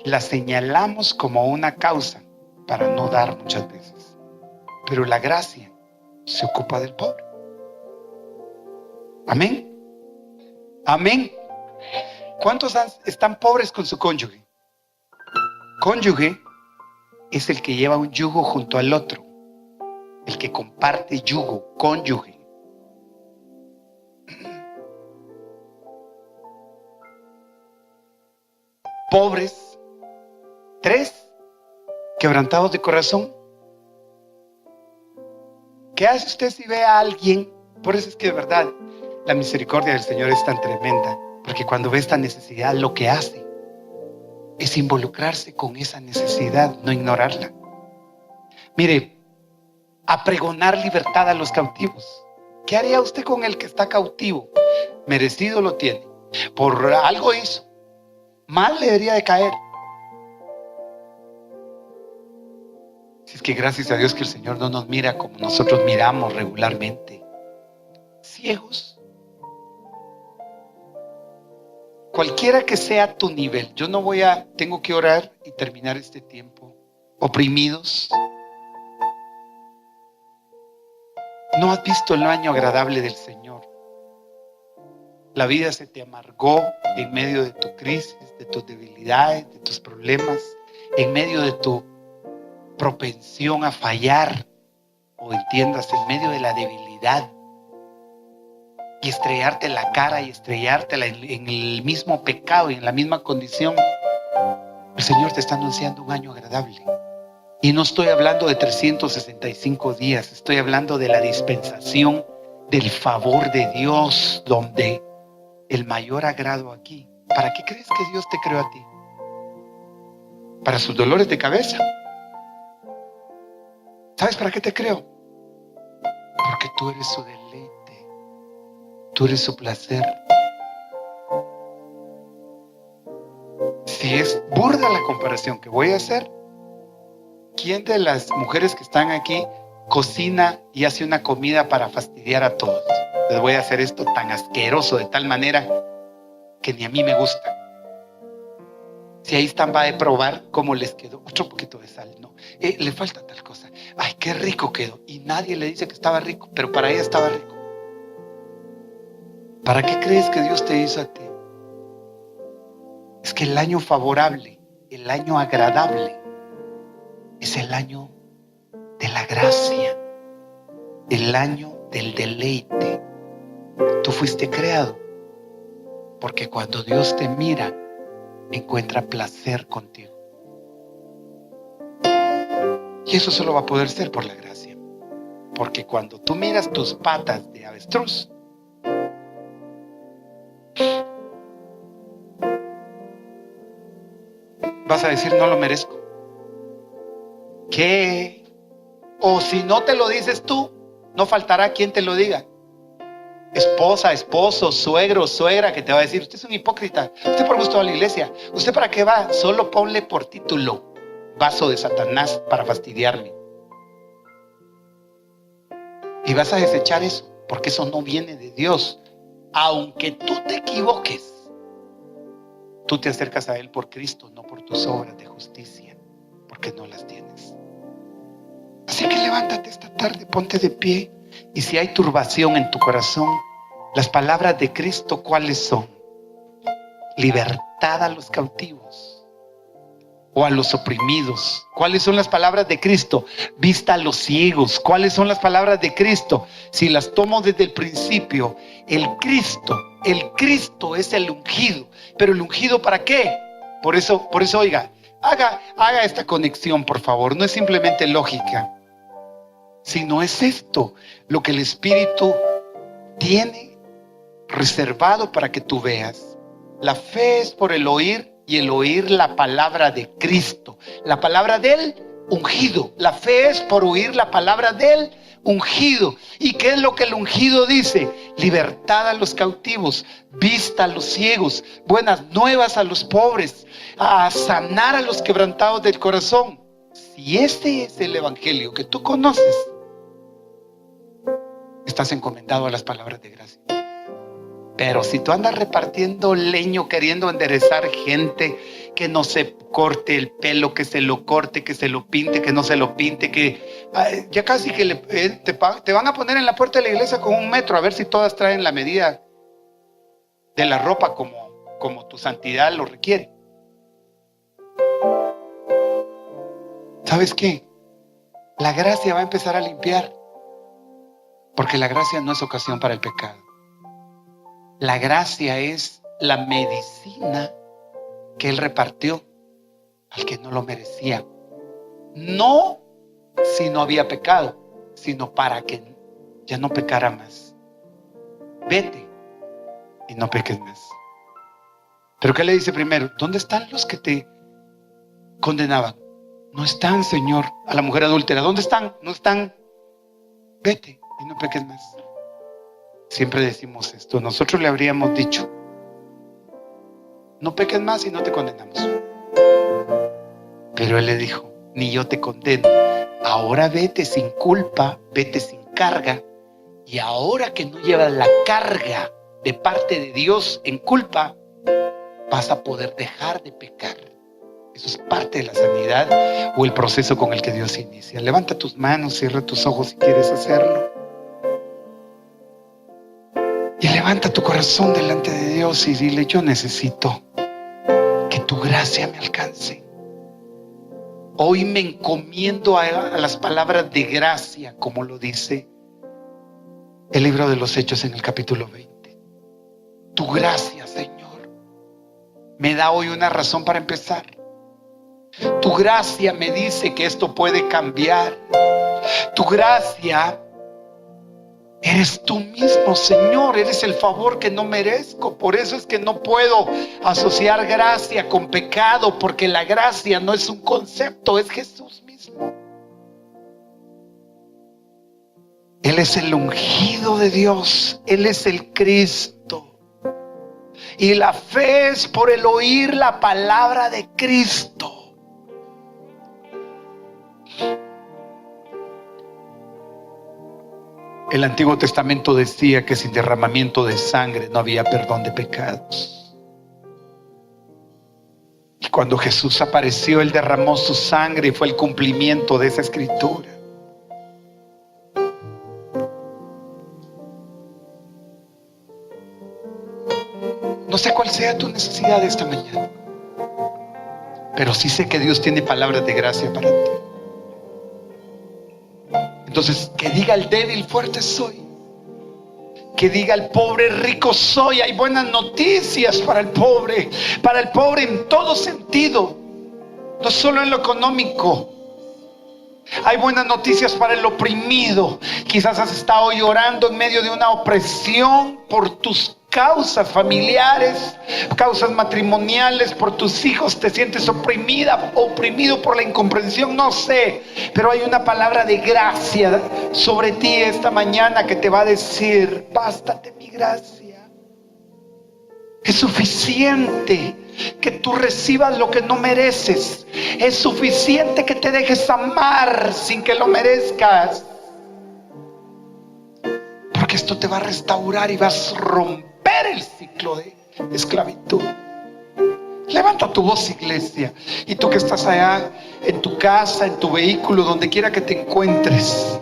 la señalamos como una causa para no dar muchas veces, pero la gracia se ocupa del pobre. Amén. Amén. ¿Cuántos están pobres con su cónyuge? Cónyuge es el que lleva un yugo junto al otro, el que comparte yugo, cónyuge. Pobres, 3, quebrantados de corazón. ¿Qué hace usted si ve a alguien? Por eso es que de verdad la misericordia del Señor es tan tremenda, porque cuando ve esta necesidad, lo que hace es involucrarse con esa necesidad, no ignorarla. Mire, a pregonar libertad a los cautivos. ¿Qué haría usted con el que está cautivo? Merecido lo tiene. Por algo hizo. Mal le debería de caer. Si es que gracias a Dios que el Señor no nos mira como nosotros miramos regularmente. Ciegos. Cualquiera que sea tu nivel, tengo que orar y terminar este tiempo. Oprimidos. No has visto el año agradable del Señor. La vida se te amargó en medio de tu crisis, de tus debilidades, de tus problemas, en medio de tu propensión a fallar, o entiendas, en medio de la debilidad. Y estrellarte la cara y estrellártela en el mismo pecado y en la misma condición. El Señor te está anunciando un año agradable. Y no estoy hablando de 365 días, estoy hablando de la dispensación del favor de Dios, donde el mayor agrado aquí. ¿Para qué crees que Dios te creó a ti? ¿Para sus dolores de cabeza? ¿Sabes para qué te creó? Porque tú eres su deleite. Tú eres su placer. Si es burda la comparación que voy a hacer, ¿quién de las mujeres que están aquí cocina y hace una comida para fastidiar a todos? Les voy a hacer esto tan asqueroso de tal manera que ni a mí me gusta. Si ahí están, va a probar cómo les quedó. Otro poquito de sal, no. Le falta tal cosa. Ay, qué rico quedó. Y nadie le dice que estaba rico, pero para ella estaba rico. ¿Para qué crees que Dios te hizo a ti? Es que el año favorable, el año agradable, es el año de la gracia, el año del deleite. Tú fuiste creado porque cuando Dios te mira, encuentra placer contigo. Y eso solo va a poder ser por la gracia. Porque cuando tú miras tus patas de avestruz, vas a decir, no lo merezco. ¿Qué? O si no te lo dices tú, no faltará quien te lo diga. Esposa, esposo, suegro, suegra, que te va a decir, usted es un hipócrita, usted por gusto va a la iglesia, usted para qué va, solo ponle por título. vaso de Satanás para fastidiarme. Y vas a desechar eso, porque eso no viene de Dios. Aunque tú te equivoques, tú te acercas a Él por Cristo, no por tus obras de justicia, porque no las tienes. Así que levántate esta tarde, ponte de pie. Y si hay turbación en tu corazón, las palabras de Cristo, ¿cuáles son? Libertad a los cautivos o a los oprimidos. ¿Cuáles son las palabras de Cristo? Vista a los ciegos. ¿Cuáles son las palabras de Cristo? Si las tomo desde el principio, el Cristo es el ungido. Pero el ungido, ¿para qué? Por eso oiga, haga esta conexión, por favor. No es simplemente lógica, sino es esto lo que el Espíritu tiene reservado para que tú veas. La fe es por el oír, y el oír la palabra de Cristo, la palabra del ungido. La fe es por oír la palabra del ungido. ¿Y qué es lo que el ungido dice? Libertad a los cautivos, vista a los ciegos, buenas nuevas a los pobres, a sanar a los quebrantados del corazón. Si este es el evangelio que tú conoces, estás encomendado a las palabras de gracia. Pero si tú andas repartiendo leño, queriendo enderezar gente, que no se corte el pelo, que se lo corte, que se lo pinte, que no se lo pinte, que ya casi que te van a poner en la puerta de la iglesia con 1 metro, a ver si todas traen la medida de la ropa como tu santidad lo requiere. ¿Sabes qué? La gracia va a empezar a limpiar, porque la gracia no es ocasión para el pecado. La gracia es la medicina que Él repartió al que no lo merecía. No si no había pecado, sino para que ya no pecara más. Vete y no peques más. Pero ¿qué le dice primero? ¿Dónde están los que te condenaban? No están, Señor. A la mujer adúltera, ¿dónde están? No están. Vete y no peques más. Siempre decimos esto. Nosotros le habríamos dicho: no peques más y no te condenamos. Pero Él le dijo: ni yo te condeno. Ahora vete sin culpa, vete sin carga. Y ahora que no llevas la carga de parte de Dios en culpa, vas a poder dejar de pecar. Eso es parte de la sanidad o el proceso con el que Dios inicia. Levanta tus manos, cierra tus ojos si quieres hacerlo. Y levanta tu corazón delante de Dios y dile: yo necesito que tu gracia me alcance. Hoy me encomiendo a las palabras de gracia, como lo dice el libro de los Hechos en el capítulo 20. Tu gracia, Señor, me da hoy una razón para empezar. Tu gracia me dice que esto puede cambiar. Tu gracia eres tú mismo, Señor. Eres el favor que no merezco. Por eso es que no puedo asociar gracia con pecado, porque la gracia no es un concepto, es Jesús mismo. Él es el ungido de Dios. Él es el Cristo. Y la fe es por el oír la palabra de Cristo. El Antiguo Testamento decía que sin derramamiento de sangre no había perdón de pecados. Y cuando Jesús apareció, Él derramó su sangre y fue el cumplimiento de esa escritura. No sé cuál sea tu necesidad esta mañana, pero sí sé que Dios tiene palabras de gracia para ti. Entonces, que diga el débil: fuerte soy. Que diga el pobre: rico soy. Hay buenas noticias para el pobre en todo sentido, no solo en lo económico. Hay buenas noticias para el oprimido. Quizás has estado llorando en medio de una opresión por tus causas familiares, causas matrimoniales, por tus hijos. Te sientes oprimida, oprimido por la incomprensión, no sé, pero hay una palabra de gracia sobre ti esta mañana que te va a decir: bástate mi gracia, es suficiente. que tú recibas lo que no mereces. Es suficiente que te dejes amar sin que lo merezcas, porque esto te va a restaurar y vas a romper el ciclo de esclavitud. Levanta tu voz, iglesia, y tú que estás allá en tu casa, en tu vehículo, donde quiera que te encuentres,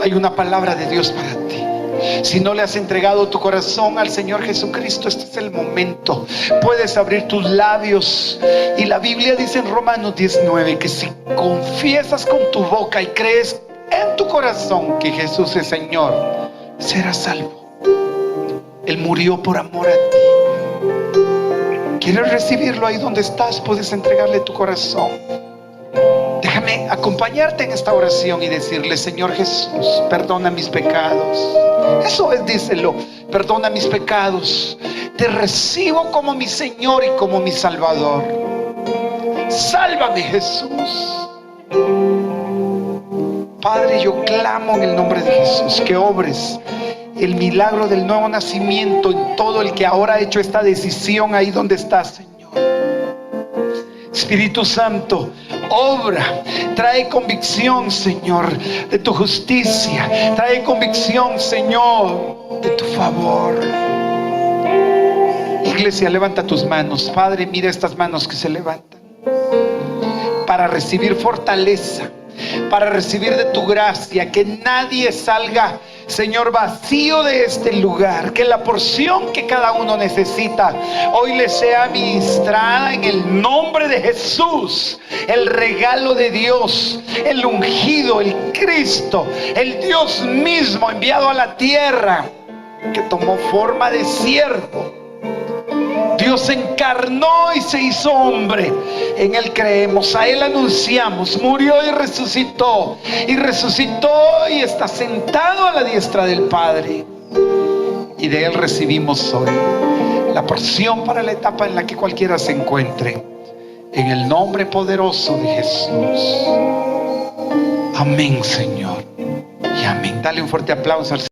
hay una palabra de Dios para ti. Si no le has entregado tu corazón al Señor Jesucristo, este es el momento. Puedes abrir tus labios, y la Biblia dice en Romanos 19 que si confiesas con tu boca y crees en tu corazón que Jesús es Señor, serás salvo. Él murió por amor a ti. ¿Quieres recibirlo? Ahí donde estás puedes entregarle tu corazón. Déjame acompañarte en esta oración y decirle: Señor Jesús, perdona mis pecados. Eso es, díselo: perdona mis pecados. Te recibo como mi Señor y como mi Salvador. Sálvame, Jesús. Padre, yo clamo en el nombre de Jesús que obres el milagro del nuevo nacimiento en todo el que ahora ha hecho esta decisión ahí donde está, Señor. Espíritu Santo, obra, trae convicción, Señor, de tu justicia. Trae convicción, Señor, de tu favor. Iglesia, levanta tus manos. Padre, mira estas manos que se levantan para recibir fortaleza, para recibir de tu gracia. Que nadie salga, Señor, vacío de este lugar. Que la porción que cada uno necesita hoy le sea ministrada en el nombre de Jesús. El regalo de Dios, el ungido, el Cristo, el Dios mismo enviado a la tierra, que tomó forma de siervo. Dios se encarnó y se hizo hombre. En Él creemos, a Él anunciamos. Murió y resucitó. Y resucitó y está sentado a la diestra del Padre. Y de Él recibimos hoy la porción para la etapa en la que cualquiera se encuentre. En el nombre poderoso de Jesús. Amén, Señor. Y amén. Dale un fuerte aplauso al Señor.